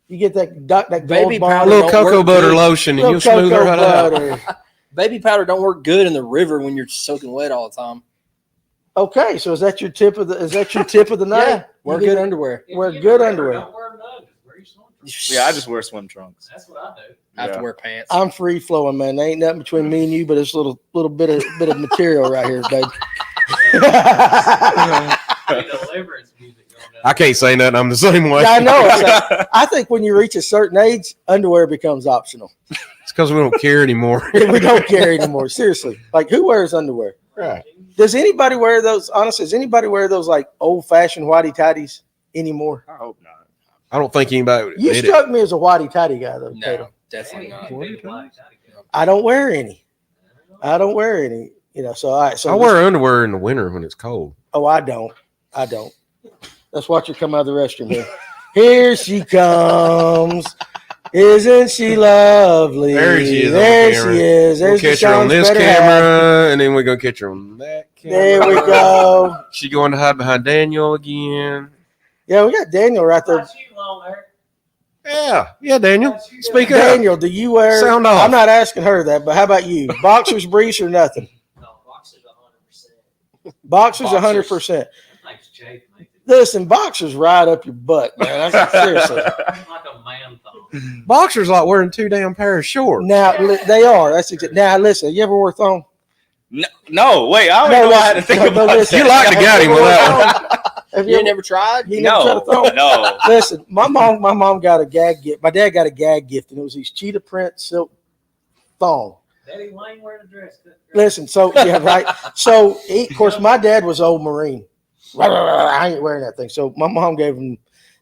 You get that Baby gold A bond. powder. little Don't cocoa work butter good. lotion and Little you'll smooth cocoa her right out. butter. Baby powder don't work good in the river when you're soaking wet all the time. Okay, so is that your tip of the night? Yeah. Wear You good get- underwear. If Wear you good get underwear. Don't wear none. Just wear your swim trunks. Yeah, I just wear swim trunks. That's what I do. I have Yeah. to wear pants. I'm free flowing, man. There ain't nothing between me and you, but it's a little bit of material right here, babe. Deliverance music going down. I can't say nothing. I'm the same way. Yeah, I know. So, I think when you reach a certain age, underwear becomes optional. It's because we don't care anymore. We don't care anymore. Seriously, like who wears underwear? Right. Does anybody wear those? Honestly, does anybody wear those like old fashioned whitey tighties anymore? I hope not. I don't think anybody You did struck me as a whitey tighty guy, though. No, Tatum. definitely not. Big black jacket. I don't wear any. I don't wear any. You know. So all right. So I wear underwear in the winter when it's cold. Oh, I don't. Let's watch her come out of the restroom here. Here she comes. Isn't she lovely? There she is on There camera. she is. We'll There's catch her on Dashawn's this better half. camera, and then we're gonna catch her on that camera. There we go. She going to hide behind Daniel again. Yeah, we got Daniel right there. Got you long hair. Yeah, Daniel. Got you Speak good. up. Daniel, do you wear? Sound off. I'm not asking her that, but how about you? Boxers, briefs, or nothing? No, boxers 100%. Boxers, Boxers. 100%. Thanks, Jake. Listen, boxers ride up your butt, man. Seriously. Like a man thong. Boxers like wearing 2 damn pairs of shorts. Now they are. That's now. Listen, you ever wore thong? No, wait. I don't even know how to think about listen. You like to get him with that one. Have You ain't never tried? You never tried No, a thong? no. Listen, my mom got a gag gift. My dad got a gag gift, and it was these cheetah print silk thong. Daddy Wayne wearing a dress. Listen, so yeah, right. So of course, my dad was old Marine. I ain't wearing that thing. So my mom gave them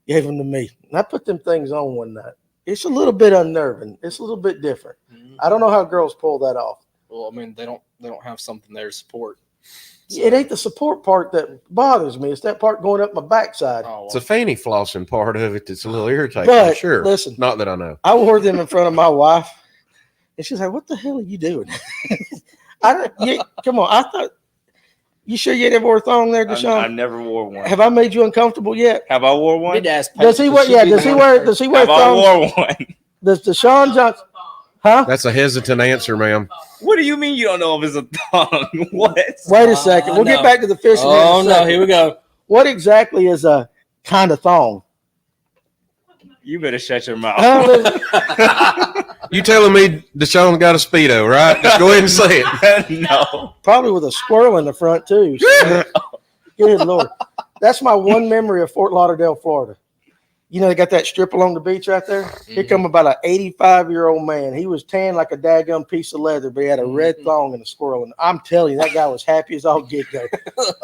to me, and I put them things on one night. It's a little bit unnerving. It's a little bit different. I don't know how girls pull that off. Well, I mean, they don't have something there to support. It ain't the support part that bothers me. It's that part going up my backside. Oh, It's a fanny flossing part of it that's a little irritating. But, I'm sure. listen. Not that I know. I wore them in front of my wife, and she's like, "What the hell are you doing?" Come on. I thought You sure you ain't ever wore a thong there, Dashawn? I never wore one. Have I made you uncomfortable yet? Have I wore one? Does he wear? Yeah. Does he wear? Does he wear Have I thongs? wore one? Does Dashawn Johnson? Huh? That's a hesitant answer, ma'am. What do you mean you don't know if it's a thong? What? Wait a second. We'll get back to the fishing. Oh no, here we go. What exactly is a kind of thong? You better shut your mouth. You telling me Dashawn got a Speedo, right? Just go ahead and say it. No. Probably with a squirrel in the front too. So. Good Lord. That's my one memory of Fort Lauderdale, Florida. You know, they got that strip along the beach right there. Here come about an 85-year-old man. He was tan like a daggum piece of leather, but he had a red thong and a squirrel. And I'm telling you, that guy was happy as all get go.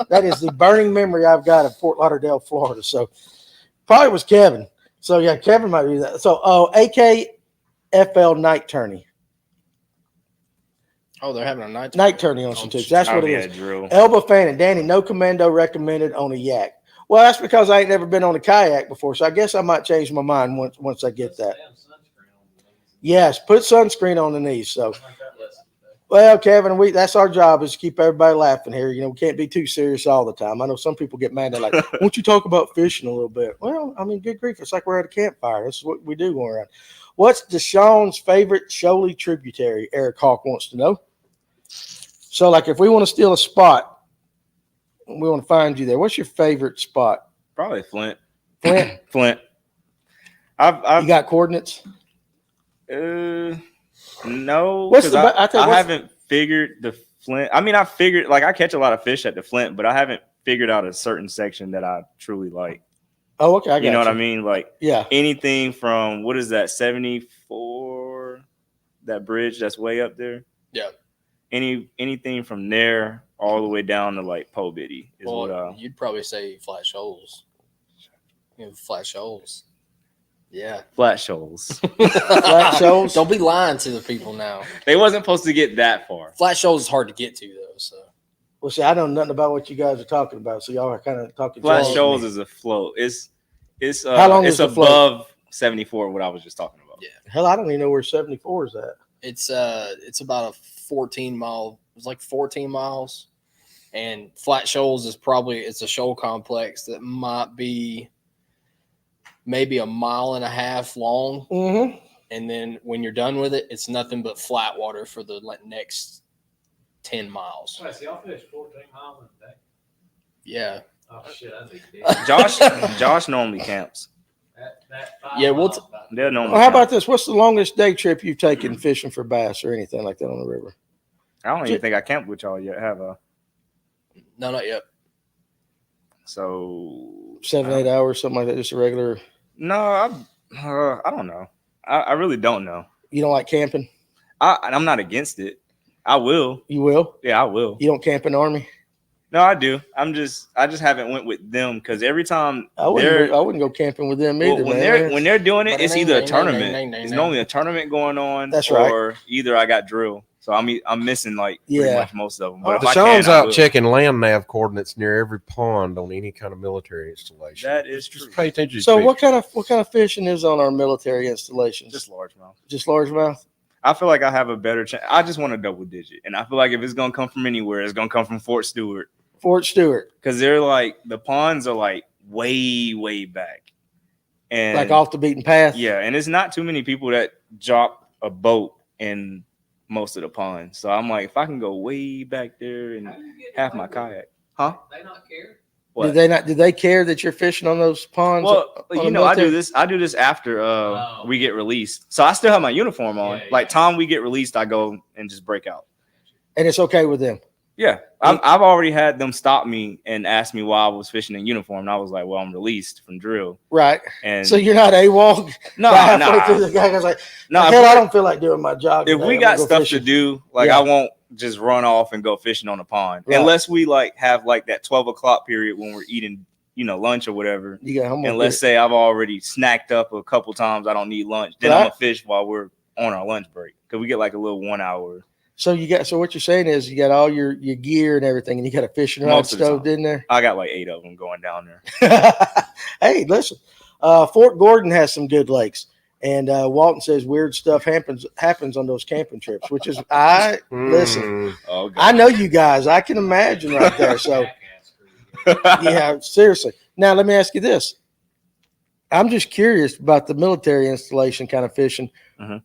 That is the burning memory I've got of Fort Lauderdale, Florida. So probably was Kevin. So yeah, Kevin might do that. So AKFL night tourney. Oh, they're having a night tourney on some tips. That's what it is. Drill. Elba fan and Danny, no commando recommended on a yak. Well, that's because I ain't never been on a kayak before, so I guess I might change my mind once I get that. Yes, put sunscreen on the knees. So, well, Kevin, that's our job is to keep everybody laughing here. You know, we can't be too serious all the time. I know some people get mad. They're like, "Why don't you talk about fishing a little bit?" Well, I mean, good grief, it's like we're at a campfire. This is what we do going around. What's Dashawn's favorite shoaly tributary? Eric Hawk wants to know. So, like, if we want to steal a spot, we want to find you there. What's your favorite spot? Probably Flint. Flint. Flint. You got coordinates? No. I haven't figured the Flint. I mean, I figured like I catch a lot of fish at the Flint, but I haven't figured out a certain section that I truly like. Oh, okay. You know what I mean? Like, yeah, anything from what is that 74? That bridge that's way up there. Yeah. Anything from there all the way down to like Po Biddy is what you'd probably say flat shoals. Flat shoals. Yeah. Flat shoals. Flat shoals. Don't be lying to the people now. They wasn't supposed to get that far. Flat shoals is hard to get to though. So. Well, see, I know nothing about what you guys are talking about, so y'all are kind of talking. Flat shoals is a float. It's how long is the above float? 74. What I was just talking about. Yeah. Hell, I don't even know where 74 is at. It's about a 14-mile. It's like 14 miles, and Flat Shoals is it's a shoal complex that might be maybe a mile and a half long. Mm-hmm. And then when you're done with it, it's nothing but flat water for the next 10 miles. Wait, so y'all finished 14 miles in a day? Yeah. Oh shit, that's Josh normally camps. Yeah, They'll normally. Well, how about this? What's the longest day trip you've taken fishing for bass or anything like that on the river? I don't even think I camped with y'all yet. Have a? No, not yet. So 7-8 hours, something like that. Just a regular. No, I don't know. I really don't know. You don't like camping? I'm not against it. I will. You will? Yeah, I will. You don't camp in the Army? No, I do. I just haven't went with them because every time I wouldn't go camping with them either. When they're doing it, it's either a tournament. It's normally a tournament going on. That's right. Or either I got drill. So I'm missing like pretty much most of them. But Dashawn's out checking land nav coordinates near every pond on any kind of military installation. That is true. Just pay attention. So what kind of fishing is on our military installations? Just largemouth. Just largemouth. I feel like I have a better chance. I just want a double digit, and I feel like if it's gonna come from anywhere, it's gonna come from Fort Stewart. Fort Stewart, because they're like the ponds are like way back, and like off the beaten path. Yeah, and it's not too many people that drop a boat in most of the ponds. So I'm like, if I can go way back there and have my kayak, huh? They not care. What? Did they care that you're fishing on those ponds? Well, I do this after we get released. So I still have my uniform on. Yeah. Like time we get released, I go and just break out. And it's okay with them. Yeah, I've already had them stop me and ask me why I was fishing in uniform, and I was like, "Well, I'm released from drill." Right. And so you're not AWOL. No. The guy goes like, "No, hell, I don't feel like doing my job." If we got stuff to do, like I won't just run off and go fishing on a pond unless we like have like that 12 o'clock period when we're eating, lunch or whatever. And let's say I've already snacked up a couple times, I don't need lunch. Then I'm gonna fish while we're on our lunch break because we get like a little 1 hour. So what you're saying is you got all your gear and everything, and you got a fishing rod stowed in there. I got like 8 of them going down there. Hey, listen, Fort Gordon has some good lakes, and Walton says weird stuff happens on those camping trips, which is listen. Oh guy. I know you guys. I can imagine right there. So, yeah, seriously. Now, let me ask you this. I'm just curious about the military installation kind of fishing. Mm-hmm.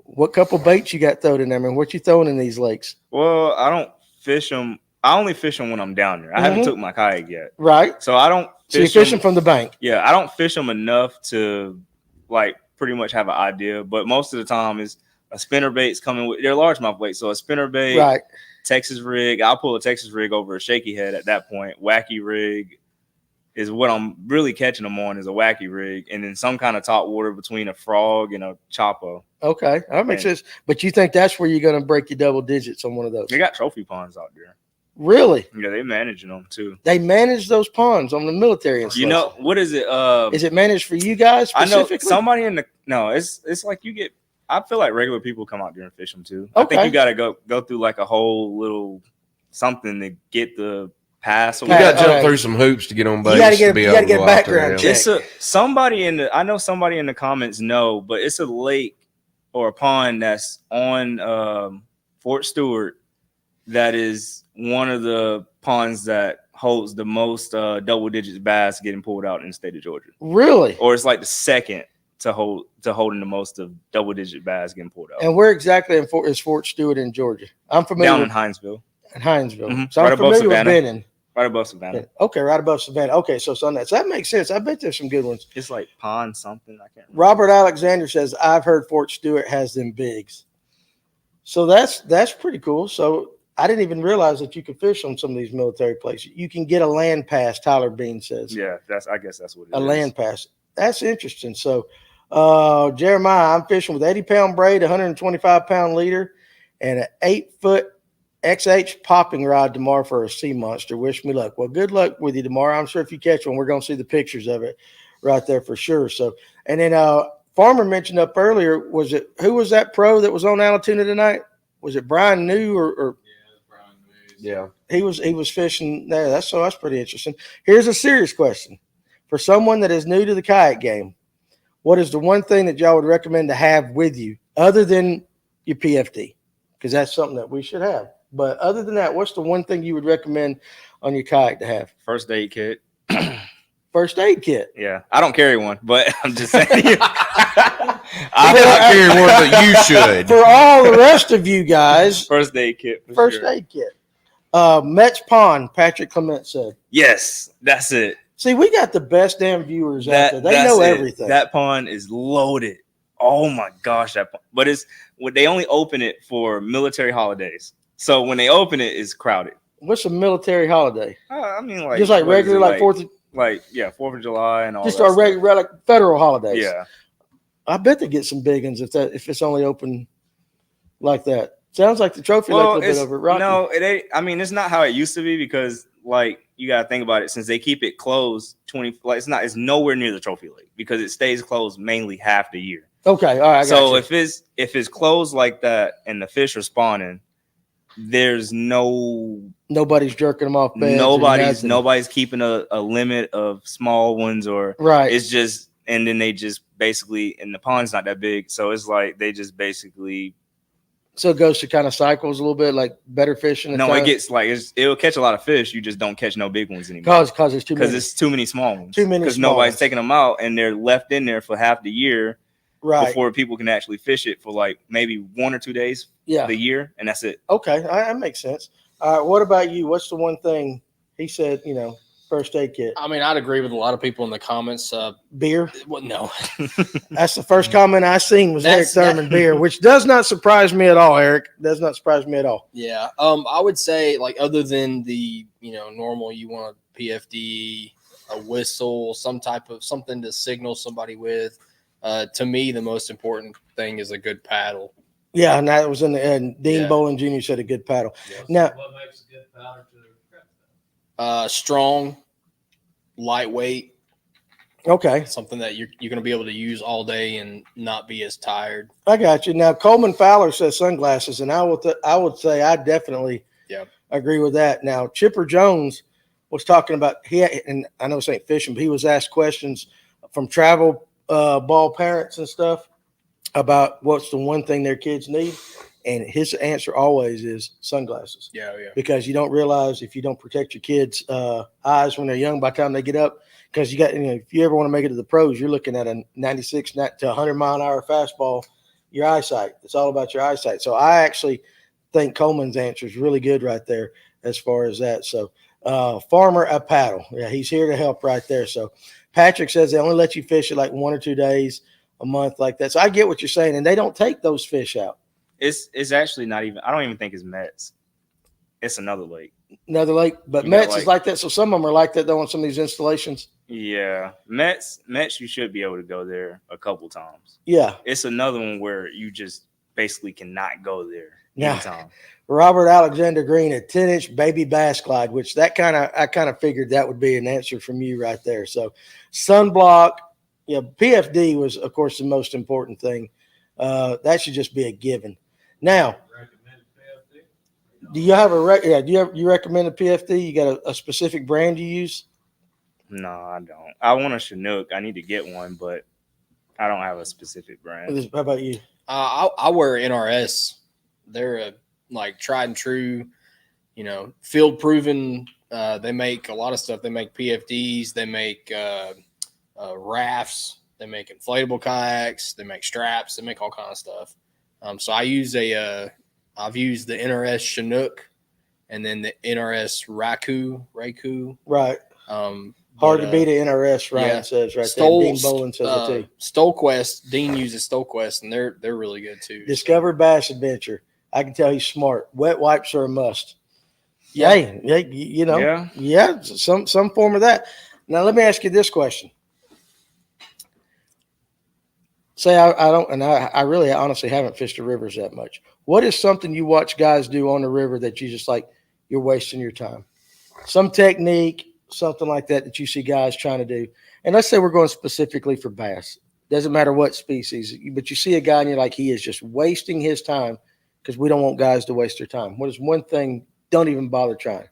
What couple baits you got thrown in there, man? What you throwing in these lakes? Well, I don't fish them. I only fish them when I'm down there. I haven't took my kayak yet. Right. So I don't fish So you're fishing them from the bank. Yeah, I don't fish them enough to like pretty much have an idea. But most of the time is a spinner bait's coming with they're largemouth baits. So a spinner bait, Right. Texas rig. I'll pull a Texas rig over a shaky head at that point. Wacky rig is what I'm really catching them on is a wacky rig. And then some kind of top water between a frog and a chopper. Okay. That makes sense. But you think that's where you're going to break your double digits on one of those? They got trophy ponds out there. Really? Yeah, they managing them too. They manage those ponds on the military installation. You know, what is it? Is it managed for you guys I know specifically? somebody in the it's like you get I feel like regular people come out there and fish them too. I think Okay. you gotta go through like a whole little something to get the pass. Or You got to All jump right. through some hoops to get on base. You gotta get to be you able gotta to get go a out there, background yeah. check. it's I know somebody in the comments know, but it's a lake or a pond that's on Fort Stewart that is one of the ponds that holds the most double digits bass getting pulled out in the state of Georgia. Really? Or it's like the second to holding the most of double digit bass getting pulled out. And where exactly is Fort Stewart in Georgia? I'm familiar Down with in Hinesville. Hinesville. Mhm. So Right I'm above familiar with Savannah. Benton. Right above Savannah. Okay, right above Savannah. Okay, so it's on that. So that makes sense. I bet there's some good ones. It's like pond something. I can't remember. Robert Alexander says, I've heard Fort Stewart has them bigs. So that's pretty cool. So I didn't even realize that you could fish on some of these military places. You can get a land pass, Tyler Bean says. Yeah, I guess that's what it is. A land pass. That's interesting. So Jeremiah, I'm fishing with 80-pound braid, 125-pound leader, and an 8-foot XH popping rod tomorrow for a sea monster. Wish me luck. Well, good luck with you tomorrow. I'm sure if you catch one, we're going to see the pictures of it right there for sure. So, and then Farmer mentioned up earlier, who was that pro that was on Allatoona tonight? Was it Brian New or Yeah. he was fishing there? That's pretty interesting. Here's a serious question. For someone that is new to the kayak game, what is the one thing that y'all would recommend to have with you other than your PFD? Because that's something that we should have. But other than that, what's the one thing you would recommend on your kayak to have? First aid kit. First aid kit. Yeah, I don't carry one, but I'm just saying. I not carry one, but you should. For all the rest of you guys, First aid kit. For first sure. aid kit. Metz Pond, Patrick Clement said. Yes, that's it. See, we got the best damn viewers out there. They That's know it. everything. That pond is loaded. Oh my gosh, but they only open it for military holidays. So when they open it, it's crowded. What's a military holiday? I mean, like Just like what is regular, it, like 4th of, 4th of July and all. just that our stuff. regular, like federal holidays. Yeah, I bet they get some big ones if it's only open like that. Sounds like the trophy lake a little bit over at Rocky. No, it ain't. I mean, it's not how it used to be because, like, you got to think about it. Since they keep it closed 20, like it's nowhere near the trophy lake because it stays closed mainly half the year. Okay, all right. I got So you. if it's closed like that and the fish are spawning, there's Nobody's jerking them off beds. nobody's keeping a limit of small ones or Right. it's just and then they just basically and the pond's not that big, so it's like they just basically So it goes to kind of cycles a little bit, like better fishing. it gets like it'll catch a lot of fish. You just don't catch no big ones anymore because it's too many. it's too many small ones. Too many because small nobody's ones. taking them out and they're left in there for half the year Right. before people can actually fish it for like maybe 1 or 2 days Yeah. the year, and that's it. Okay. That makes sense. All right. What about you? What's the one thing he said? First aid kit. I mean, I'd agree with a lot of people in the comments. Beer. Well, no, That's the first comment I seen was Eric That's- Thurman beer, which does not surprise me at all. Eric does not surprise me at all. yeah. I would say like other than the normal, you want a PFD, a whistle, something to signal somebody with. To me, the most important thing is a good paddle. Yeah, and that was and Dean Yeah. Bolin Jr. said a good paddle. Now- What makes a good powder to crab? Strong, lightweight, Okay, something that you're going to be able to use all day and not be as tired. I got you. Now Coleman Fowler says sunglasses, and I would say I definitely agree with that. Now Chipper Jones was talking about and I know this ain't fishing, but he was asked questions from travel ball parents and stuff about what's the one thing their kids need. And his answer always is sunglasses. Yeah. Because you don't realize if you don't protect your kids' eyes when they're young, by the time they get up, because if you ever want to make it to the pros, you're looking at a 96 to 100 mile an hour fastball. Your eyesight. It's all about your eyesight. So I actually think Coleman's answer is really good right there as far as that. So Farmer a paddle. Yeah, he's here to help right there. So Patrick says they only let you fish it like 1 or 2 days a month like that. So I get what you're saying, and they don't take those fish out. It's actually not even. I don't even think it's Mets. It's another lake. Another lake, but Mets is like that. So some of them are like that though on some of these installations. Yeah, Mets. You should be able to go there a couple times. Yeah, it's another one where you just basically cannot go there anytime. Robert Alexander Green, a 10-inch baby bass glide, which I kind of figured that would be an answer from you right there. So sunblock, PFD was of course the most important thing. That should just be a given. Now, do you have you recommend a PFD? You got a specific brand you use? No, I don't. I want a Chinook. I need to get one, but I don't have a specific brand. How about you? I wear NRS. They're like tried and true, field proven. They make a lot of stuff. They make PFDs. They make rafts. They make inflatable kayaks. They make straps. They make all kinds of stuff. So I've used the NRS Chinook and then the NRS Raku. Right. Hard to beat an NRS, Ryan says right there. Dean Bolin says it too. StoleQuest, Dean uses StoleQuest, and they're really good too. Discover Bass Adventure. I can tell he's smart. Wet wipes are a must. Yeah, some form of that. Now let me ask you this question. Say I don't, and I really honestly haven't fished the rivers that much. What is something you watch guys do on the river that you just like, you're wasting your time? Some technique, something like that you see guys trying to do. And let's say we're going specifically for bass. Doesn't matter what species, but you see a guy and you're like, he is just wasting his time because we don't want guys to waste their time. What is one thing? Don't even bother trying.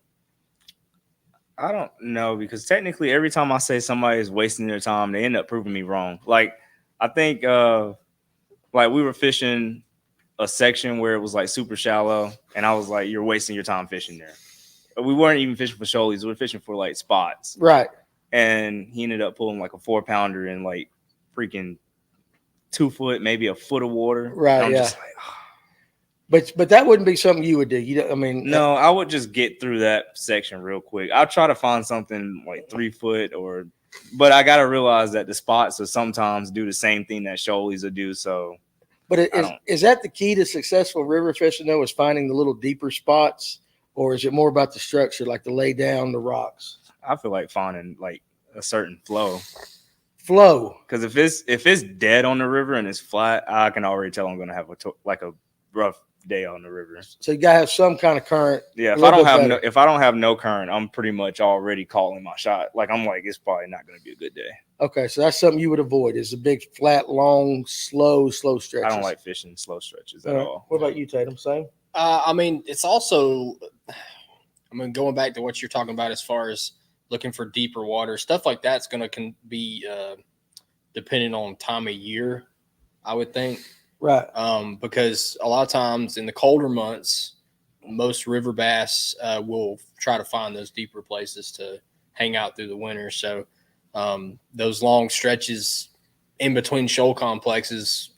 I don't know, because technically every time I say somebody is wasting their time, they end up proving me wrong. Like, I think like we were fishing a section where it was like super shallow, and I was like, you're wasting your time fishing there. But we weren't even fishing for shoalies. We were fishing for like spots. Right. And he ended up pulling like a 4-pounder in like freaking 2 foot, maybe a foot of water. Right. I'm just like, oh. But that wouldn't be something you would do. No, I would just get through that section real quick. I'll try to find something like 3 foot but I got to realize that the spots will sometimes do the same thing that shoalies will do. So, but is that the key to successful river fishing though, is finding the little deeper spots, or is it more about the structure, like the lay down the rocks? I feel like finding like a certain flow. Because if it's dead on the river and it's flat, I can already tell I'm going to have a rough day on the river. So you gotta have some kind of current. Yeah, if I don't have no current, I'm pretty much already calling my shot. Like, I'm like, it's probably not going to be a good day. Okay, so that's something you would avoid, is the big, flat, long, slow stretches. I don't like fishing slow stretches at all. What about you, Tatum? Same? It's also, going back to what you're talking about as far as looking for deeper water, stuff like that's going to be depending on time of year, I would think. Right. Because a lot of times in the colder months, most river bass will try to find those deeper places to hang out through the winter. So those long stretches in between shoal complexes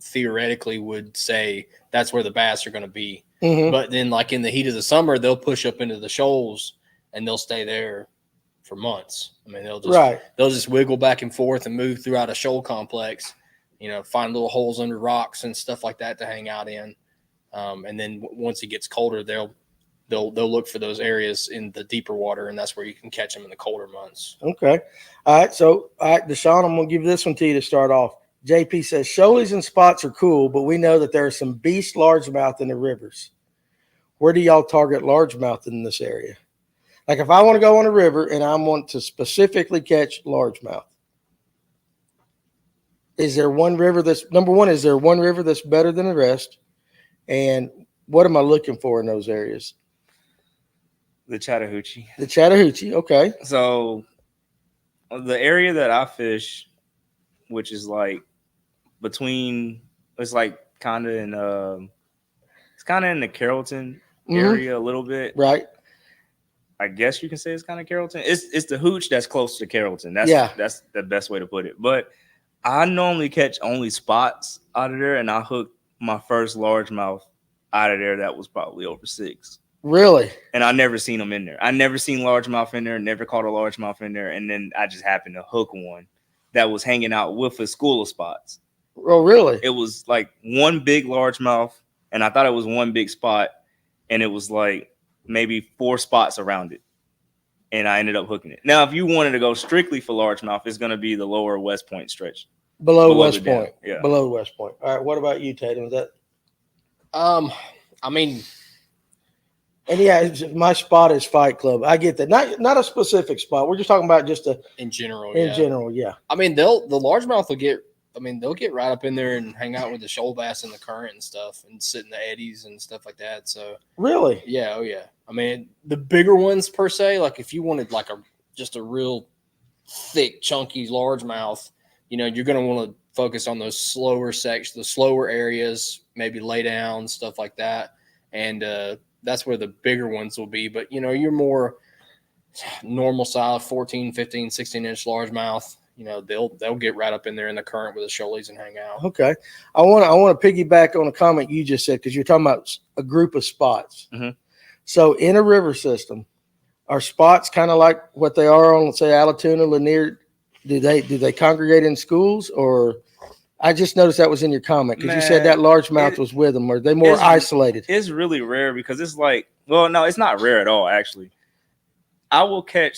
theoretically would say that's where the bass are going to be. Mm-hmm. But then, like in the heat of the summer, they'll push up into the shoals and they'll stay there for months. They'll just wiggle back and forth and move throughout a shoal complex. Find little holes under rocks and stuff like that to hang out in. And then once it gets colder, they'll look for those areas in the deeper water, and that's where you can catch them in the colder months. Okay. All right. So, Dashawn, I'm going to give this one to you to start off. JP says, shoalies and spots are cool, but we know that there are some beast largemouth in the rivers. Where do y'all target largemouth in this area? Like if I want to go on a river and I want to specifically catch largemouth, is there one river that's better than the rest? And what am I looking for in those areas? The Chattahoochee. Okay. So the area that I fish, which is like it's like kind of in It's kind of in the Carrollton area a little bit. Right. I guess you can say it's kind of Carrollton. It's the hooch that's close to Carrollton. That's the best way to put it. But I normally catch only spots out of there, and I hooked my first largemouth out of there that was probably over 6. Really? And I never seen them in there. I never seen largemouth in there, never caught a largemouth in there. And then I just happened to hook one that was hanging out with a school of spots. Oh, really? It was like one big largemouth, and I thought it was one big spot, and it was like maybe 4 spots around it. And I ended up hooking it. Now, if you wanted to go strictly for largemouth, it's going to be the lower West Point stretch. Below West Point. Yeah. Below West Point. All right. What about you, Tatum? Is that? I mean, And yeah, my spot is Fight Club. I get that. Not a specific spot. We're just talking about just in general. in general. Yeah. I mean, the largemouth will get. I mean, they'll get right up in there and hang out with the shoal bass in the current and stuff, and sit in the eddies and stuff like that. So Really? yeah, oh yeah. I mean, the bigger ones per se, like if you wanted like just a real thick, chunky largemouth, you're going to want to focus on those slower sections, the slower areas, maybe lay down, stuff like that. And that's where the bigger ones will be. But, you're more normal size, 14, 15, 16-inch largemouth. They'll get right up in there in the current with the shoalies and hang out. Okay. I want to piggyback on a comment you just said, because you're talking about a group of spots. Mm-hmm. So in a river system, are spots kind of like what they are on, let's say, Allatoona, Lanier? Do they congregate in schools, or I just noticed that was in your comment because you said that largemouth was with them. Or are they more isolated? It's really rare because it's like, well, no, it's not rare at all. Actually, I will catch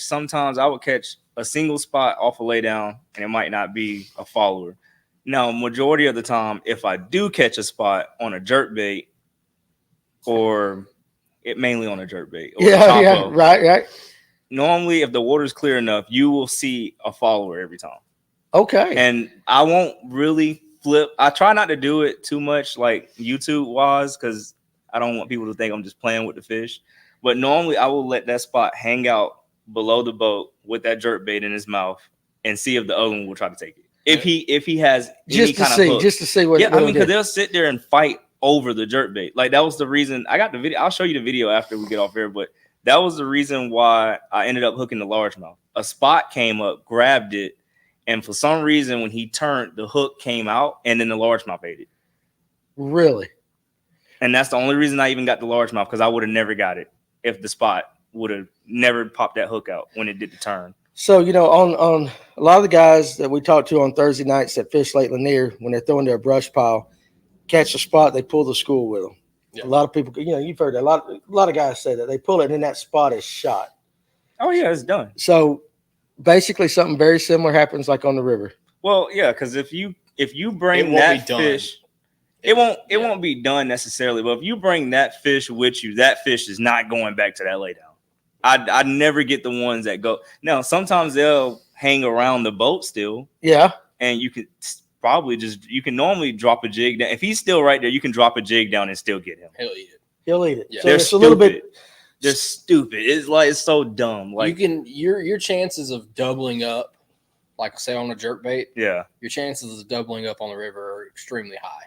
a single spot off a laydown, and it might not be a follower. Now, majority of the time, if I do catch a spot on a jerkbait, or it mainly on a jerkbait, or right. Normally, if the water's clear enough, you will see a follower every time. Okay. And I won't really flip. I try not to do it too much, like YouTube wise, because I don't want people to think I'm just playing with the fish. But normally, I will let that spot hang out below the boat with that jerkbait in his mouth and see if the other one will try to take it. If he has any kind of hook. Just to see what. Yeah, I mean, because they'll sit there and fight over the jerkbait. Like that was the reason I got the video. I'll show you the video after we get off here, but that was the reason why I ended up hooking the largemouth. A spot came up, grabbed it, and for some reason, when he turned, the hook came out, and then the largemouth ate it. Really? And that's the only reason I even got the largemouth, because I would have never got it if the spot would have never popped that hook out when it did the turn. So, on a lot of the guys that we talk to on Thursday nights that fish Lake Lanier, when they're throwing their brush pile, catch a spot, they pull the school with them. Yeah. A lot of people, you've heard that. A lot of guys say that they pull it and then that spot is shot. Oh yeah, it's done. So basically, something very similar happens like on the river. Well, yeah, because if you bring that fish, it won't be done necessarily. But if you bring that fish with you, that fish is not going back to that laydown. I never get the ones that go. Now sometimes they'll hang around the boat still. Yeah, and you could. You can normally drop a jig down. If he's still right there, you can drop a jig down and still get him. He'll eat it. Yeah. So it's a little bit. They're stupid. It's so dumb. Like your chances of doubling up, like say on a jerkbait. Yeah. Your chances of doubling up on the river are extremely high.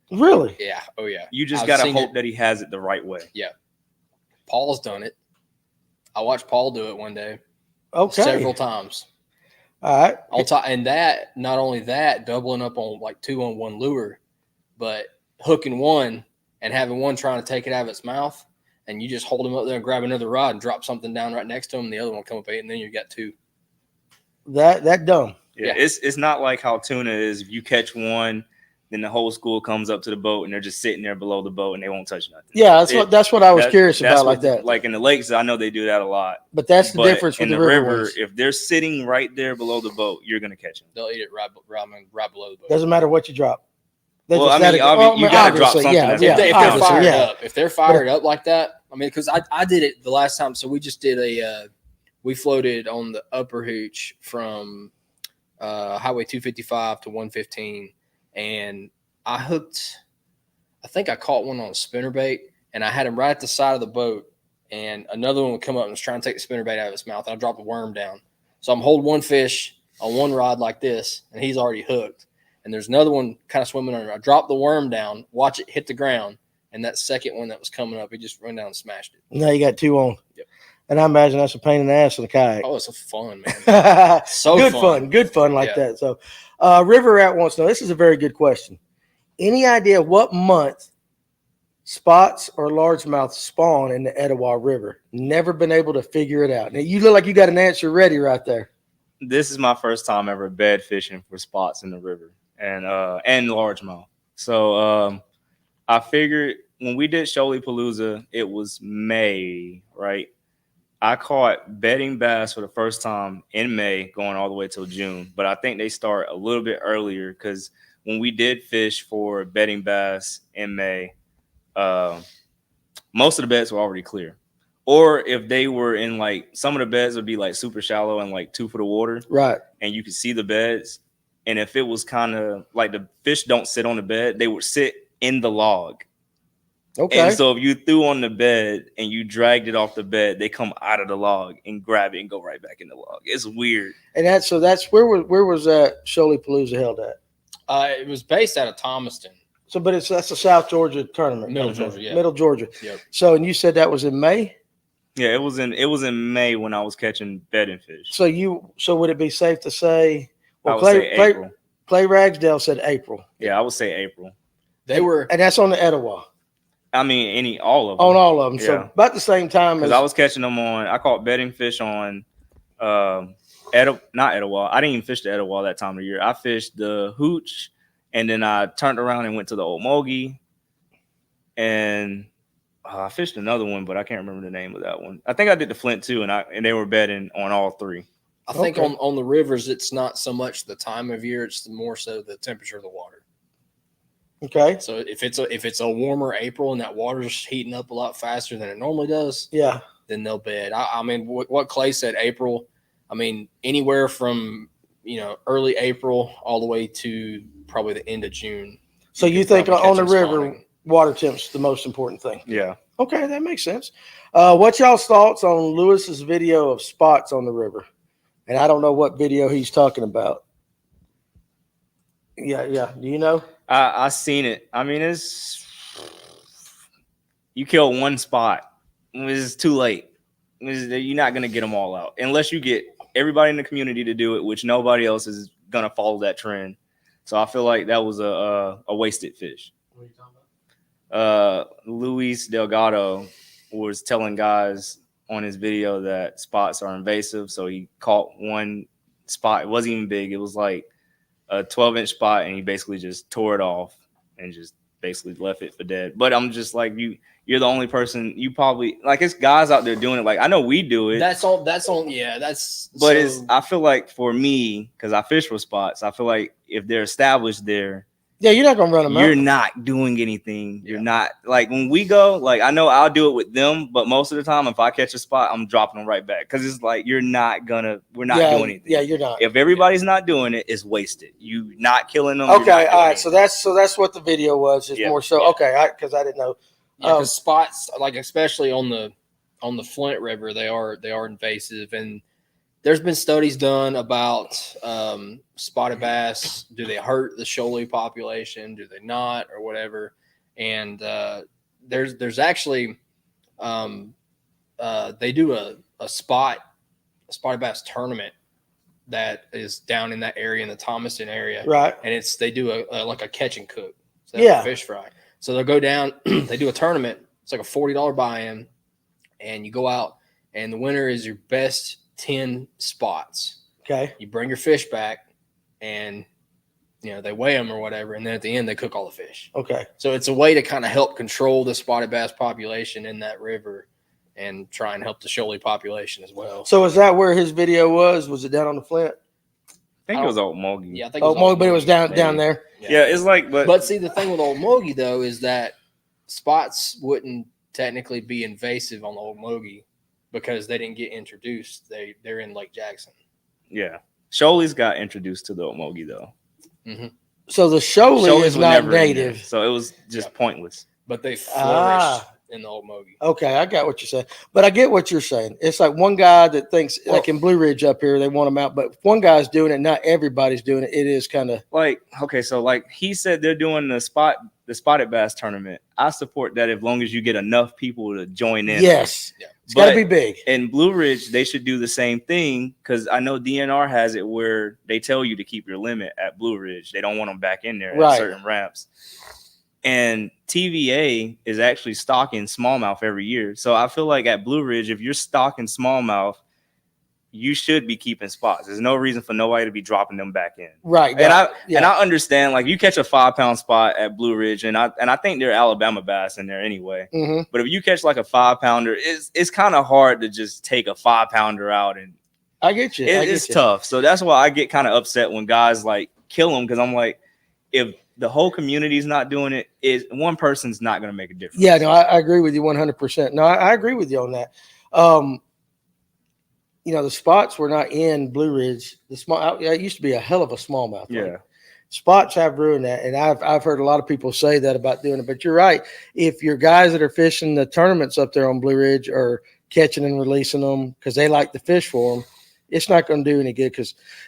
Really? Yeah. Oh yeah. You just gotta hope that he has it the right way. Yeah. Paul's done it. I watched Paul do it one day. Okay. Several times. All right. And that, not only that, doubling up on like 2-on-1 lure, but hooking one and having one trying to take it out of its mouth, and you just hold him up there and grab another rod and drop something down right next to him, and the other one will come up 8, and then you got 2. That dumb. Yeah. It's not like how tuna is. If you catch one, then the whole school comes up to the boat and they're just sitting there below the boat and they won't touch nothing. Yeah, that's what I was curious about, like that. Like in the lakes, I know they do that a lot. But that's the difference with in the river. If they're sitting right there below the boat, you're gonna catch them. They'll eat it right below the boat. Doesn't matter what you drop. You gotta drop something. Yeah, if they're fired up like that, I mean, because I did it the last time. So we just did we floated on the upper hooch from Highway 255 to 115. And I think I caught one on a spinnerbait, and I had him right at the side of the boat, and another one would come up and was trying to take the spinnerbait out of his mouth, and I dropped a worm down. So I'm holding one fish on one rod like this, and he's already hooked. And there's another one kind of swimming under. I drop the worm down, watch it hit the ground, and that second one that was coming up, he just ran down and smashed it. Now you got 2 on. Yep. And I imagine that's a pain in the ass in the kayak. Oh, it's so fun, man. So good fun like that. So, River Rat wants to know, this is a very good question. Any idea what month spots or largemouth spawn in the Etowah River? Never been able to figure it out. Now, you look like you got an answer ready right there. This is my first time ever bed fishing for spots in the river and largemouth. So I figured when we did Shoaly-Palooza, it was May, right? I caught bedding bass for the first time in May, going all the way till June. But I think they start a little bit earlier because when we did fish for bedding bass in May, most of the beds were already clear. Or if they were in like some of the beds would be like super shallow and like 2 foot of water, right? And you could see the beds. And if it was kind of like the fish don't sit on the bed, they would sit in the log. Okay. And so if you threw on the bed and you dragged it off the bed, they come out of the log and grab it and go right back in the log. It's weird. And that's where was that Shoaly-Palooza held at? It was based out of Thomaston. So, but that's a South Georgia tournament. Middle Georgia, yeah. Middle Georgia. Yep. So, and you said that was in May? Yeah, it was in May when I was catching bedding fish. So would it be safe to say? Well, I would say April. Clay Ragsdale said April. Yeah, I would say April. They were, and that's on the Etowah. I mean, all of them. On all of them. Yeah. So about the same time because I was catching them I caught bedding fish on not Etowah. I didn't even fish the Etowah that time of year. I fished the Hooch, and then I turned around and went to the Omogi, and I fished another one, but I can't remember the name of that one. I think I did the Flint too, and they were bedding on all 3. I think on the rivers, it's not so much the time of year; it's more so the temperature of the water. Okay. So if it's a warmer April and that water's heating up a lot faster than it normally does, yeah, then they'll bed. I mean, what Clay said, April. I mean, anywhere from early April all the way to probably the end of June. So you think on the river, water temp's the most important thing? Yeah. Okay, that makes sense. What's y'all's thoughts on Lewis's video of spots on the river? And I don't know what video he's talking about. Yeah. Do you know? I seen it. I mean, you kill one spot. It's too late. You're not going to get them all out unless you get everybody in the community to do it, which nobody else is going to follow that trend. So I feel like that was a wasted fish. What are you talking about? Luis Delgado was telling guys on his video that spots are invasive. So he caught one spot. It wasn't even big. It was like a 12-inch spot, and he basically just tore it off and just basically left it for dead. But I'm just like, you're the only person. You probably like it's guys out there doing it. Like I know we do it. That's all. Yeah. That's. But I feel like for me, because I fish for spots, I feel like if they're established there. Yeah, you're not gonna run them out. You're not doing anything. You're not like when we go. Like I know I'll do it with them, but most of the time, if I catch a spot, I'm dropping them right back because it's like we're not doing anything. Yeah, you're not. If everybody's not doing it, it's wasted. You not killing them. Okay, all right. So that's what the video was. It's more so. Yeah. Okay, because I didn't know. Yeah, because spots like especially on the Flint River, they are invasive, and there's been studies done about spotted bass. Do they hurt the shoaly population? Do they not, or whatever? And there's actually they do a spotted bass tournament that is down in that area in the Thomaston area, right? And they do like a catch and cook, so fish fry. So they'll go down. They do a tournament. It's like a $40 buy-in, and you go out, and the winner is your best 10 spots. Okay. You bring your fish back, and they weigh them or whatever, and then at the end they cook all the fish. Okay. So it's a way to kind of help control the spotted bass population in that river, and try and help the shoaly population as well. So is that where his video was? Was it down on the Flint? I think it was Old Mogi. Yeah, I think. It was but it was down there. Yeah, it's like, but see, the thing with Old Mogi though is that spots wouldn't technically be invasive on the Old Mogi because they didn't get introduced. They're in Lake Jackson. Yeah, Shoaly's got introduced to the Omogi though. Mm-hmm. So the shoaly is not native, so it was just pointless. But they flourish. in the Okmulgee. Okay, I got what you're saying, but I get what you're saying. It's like one guy that thinks, like in Blue Ridge up here, they want them out, but if one guy's doing it, not everybody's doing it. It is kind of like, okay, so like he said, they're doing the spotted bass tournament. I support that as long as you get enough people to join in. Yes, it's got to be big. In Blue Ridge, they should do the same thing because I know DNR has it where they tell you to keep your limit at Blue Ridge. They don't want them back in there at certain ramps. And TVA is actually stocking smallmouth every year. So I feel like at Blue Ridge, if you're stocking smallmouth, you should be keeping spots. There's no reason for nobody to be dropping them back in. Right. And I understand, like, you catch a 5-pound spot at Blue Ridge, and I think there are Alabama bass in there anyway. Mm-hmm. But if you catch like a 5-pounder, it's kind of hard to just take a 5-pounder out, and I get you. It's tough. So that's why I get kind of upset when guys like kill them, because I'm like, if the whole community is not doing it, is one person's not going to make a difference. Yeah, no, I agree with you 100%. No, I agree with you on that. You know, the spots were not in Blue Ridge. It used to be a hell of a smallmouth. Yeah. Right? Spots have ruined that, and I've heard a lot of people say that about doing it. But you're right. If your guys that are fishing the tournaments up there on Blue Ridge are catching and releasing them because they like to fish for them, it's not going to do any good.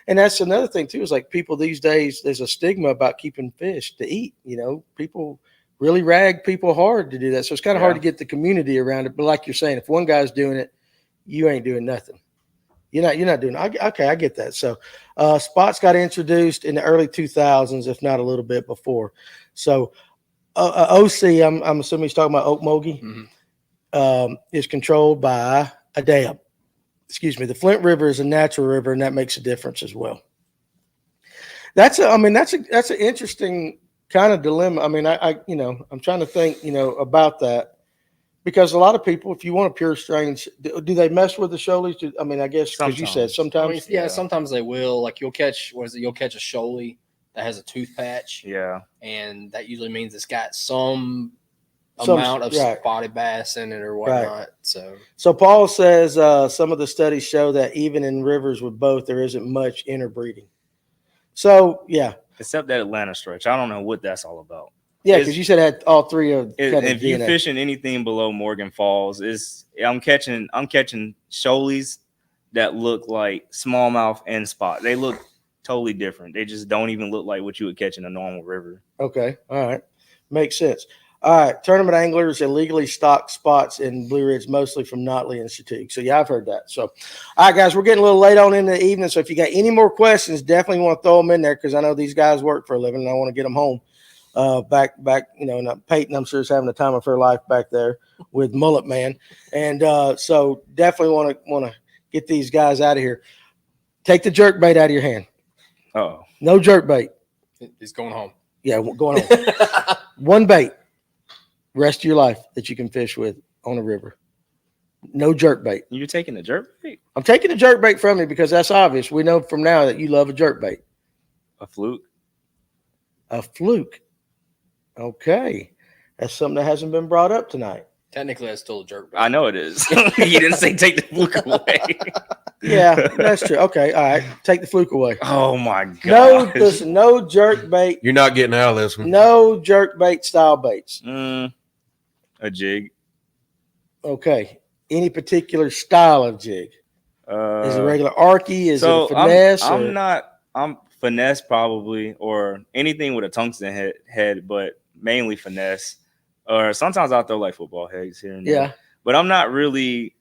And that's another thing too, is like people these days, there's a stigma about keeping fish to eat. You know, people really rag people hard to do that. So it's kind of hard to get the community around it. But like you're saying, if one guy's doing it, you ain't doing nothing. You're not doing it. Okay, I get that. So spots got introduced in the early 2000s, if not a little bit before. So OC, I'm assuming he's talking about Okmulgee, is controlled by a dam. Excuse me, the Flint River is a natural river, and that makes a difference as well. That's an interesting kind of dilemma. I mean, I'm trying to think, about that, because a lot of people, if you want a pure strain, do they mess with the shoalies? I mean, I guess because you said sometimes. Sometimes they will. Like you'll catch a shoalie that has a tooth patch. Yeah, and that usually means it's got some amount of spotted bass in it or whatnot. Right. So Paul says some of the studies show that even in rivers with both, there isn't much interbreeding. So except that Atlanta stretch, I don't know what that's all about. Yeah, because you said it had all three of. If you're fishing anything below Morgan Falls, I'm catching shoalies that look like smallmouth and spot. They look totally different. They just don't even look like what you would catch in a normal river. Okay, all right, makes sense. All right, tournament anglers illegally stock spots in Blue Ridge, mostly from Notley and Chautauqua. So, I've heard that. So, all right, guys, we're getting a little late on in the evening. So, if you got any more questions, definitely want to throw them in there, because I know these guys work for a living, and I want to get them home. Back, and Peyton, I'm sure, is having the time of her life back there with Mullet Man. And so, definitely want to get these guys out of here. Take the jerk bait out of your hand. Oh, no jerk bait. He's going home. Yeah, going home. One bait. Rest of your life that you can fish with on a river. No jerk bait. You're taking the jerk bait? I'm taking the jerk bait from you because that's obvious. We know from now that you love a jerk bait. A fluke? A fluke. Okay. That's something that hasn't been brought up tonight. Technically, that's still a jerk bait. I know it is. You didn't say take the fluke away. Yeah, that's true. Okay, all right. Take the fluke away. Oh, my God. No jerk bait. You're not getting out of this one. No jerk bait style baits. A jig. Okay. Any particular style of jig? Is it regular arky? Is it a finesse? I'm finesse probably, or anything with a tungsten head, but mainly finesse. Or sometimes I'll throw like football heads here and there. Yeah. But I'm not really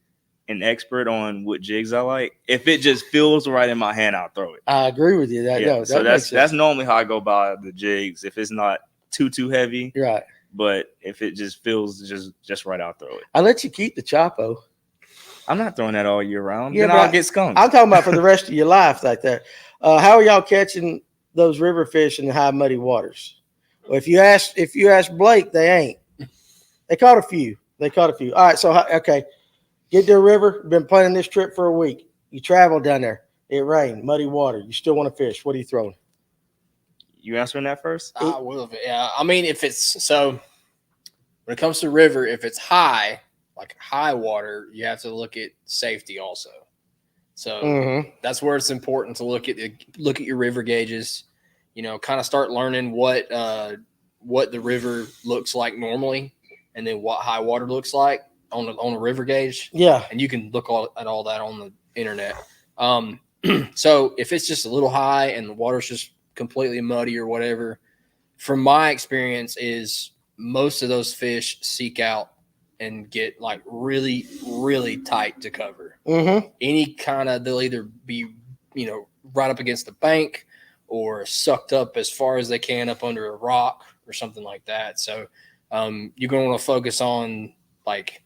an expert on what jigs I like. If it just feels right in my hand, I'll throw it. I agree with you. That's normally how I go by the jigs. If it's not too heavy. Right. But if it just feels just right, I'll throw it. I let you keep the Chapo. I'm not throwing that all year round. Yeah, then I'll get skunked. I'm talking about for the rest of your life right there. How are y'all catching those river fish in the high muddy waters? Well, if you ask Blake, they ain't. They caught a few. All right, so okay. Get to a river. Been planning this trip for a week. You traveled down there. It rained, muddy water. You still want to fish. What are you throwing? You answering that first? I will. Yeah. I mean, when it comes to river, if it's high, like high water, you have to look at safety also. So that's where it's important to look at your river gauges. Kind of start learning what the river looks like normally, and then what high water looks like on a river gauge. Yeah. And you can look at all that on the internet. So if it's just a little high and the water's just completely muddy or whatever, from my experience is most of those fish seek out and get like really, really tight to cover. Mm-hmm. Any kind of, they'll either be, right up against the bank or sucked up as far as they can up under a rock or something like that. So you're going to want to focus on like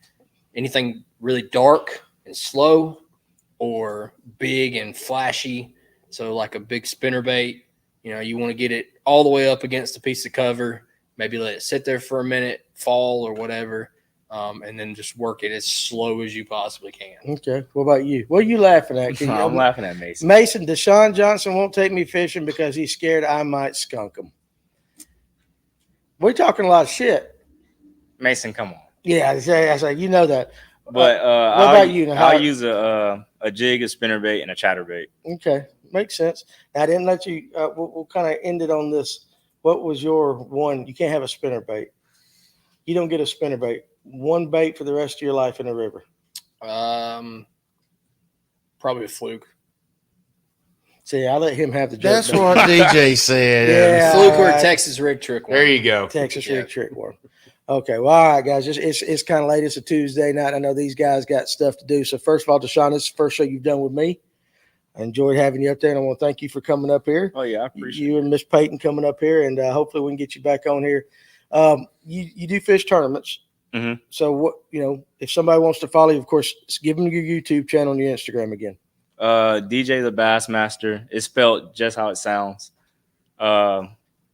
anything really dark and slow or big and flashy. So like a big spinnerbait, you want to get it all the way up against a piece of cover, maybe let it sit there for a minute, fall or whatever, and then just work it as slow as you possibly can. Okay. What about you? What are you laughing at? I'm laughing at Mason. Dashawn Johnson won't take me fishing because he's scared I might skunk him. We're talking a lot of shit. Mason, come on. Yeah, I say you know that. But what about you? I'll use a jig, a spinnerbait, and a chatterbait. Okay, makes sense. Now, I didn't let you. We'll kind of end it on this. What was your one? You can't have a spinnerbait. You don't get a spinnerbait. One bait for the rest of your life in a river. Probably a fluke. See, I'll let him have the joke. That's what DJ said. Yeah. Fluke or a Texas rig trick one. There you go. Texas rig trick one. Okay, well, all right, guys. It's kind of late. It's a Tuesday night. I know these guys got stuff to do. So first of all, Dashawn, this is the first show you've done with me. I enjoyed having you up there, and I want to thank you for coming up here. Oh yeah, I appreciate you and Miss Peyton coming up here, and hopefully we can get you back on here. You do fish tournaments. Mm-hmm. So what if somebody wants to follow you, of course, give them your YouTube channel and your Instagram again. DJ the Bassmaster. It's spelled just how it sounds, and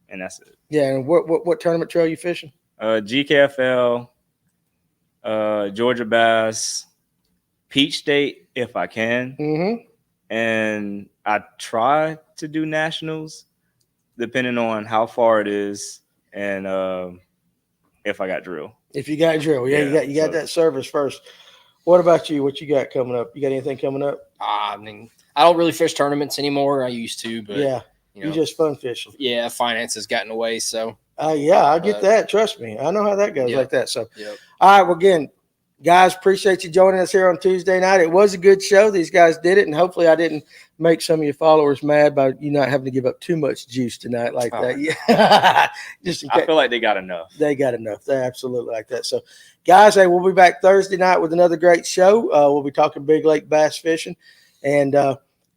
that's it. Yeah, and what tournament trail you fishing? GKFL, Georgia Bass, Peach State if I can, and I try to do nationals, depending on how far it is and if I got drill. If you got drill, you got that service first. What about you? What you got coming up? You got anything coming up? I mean, I don't really fish tournaments anymore. I used to, but you just fun fishing. Yeah, finance has gotten away. So I get that. Trust me, I know how that goes like that. So, all right. Well, again, guys, appreciate you joining us here on Tuesday night. It was a good show. These guys did it, and hopefully, I didn't make some of your followers mad by you not having to give up too much juice tonight like that. Yeah, I feel like they got enough. They got enough. They absolutely like that. So, guys, hey, we'll be back Thursday night with another great show. We'll be talking big lake bass fishing, and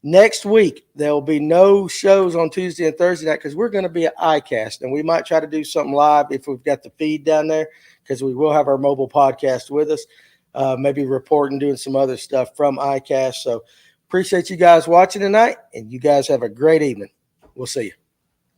next week there will be no shows on Tuesday and Thursday night because we're going to be at ICAST, and we might try to do something live if we've got the feed down there because we will have our mobile podcast with us. Maybe reporting, doing some other stuff from ICAST. So appreciate you guys watching tonight, and you guys have a great evening. We'll see you.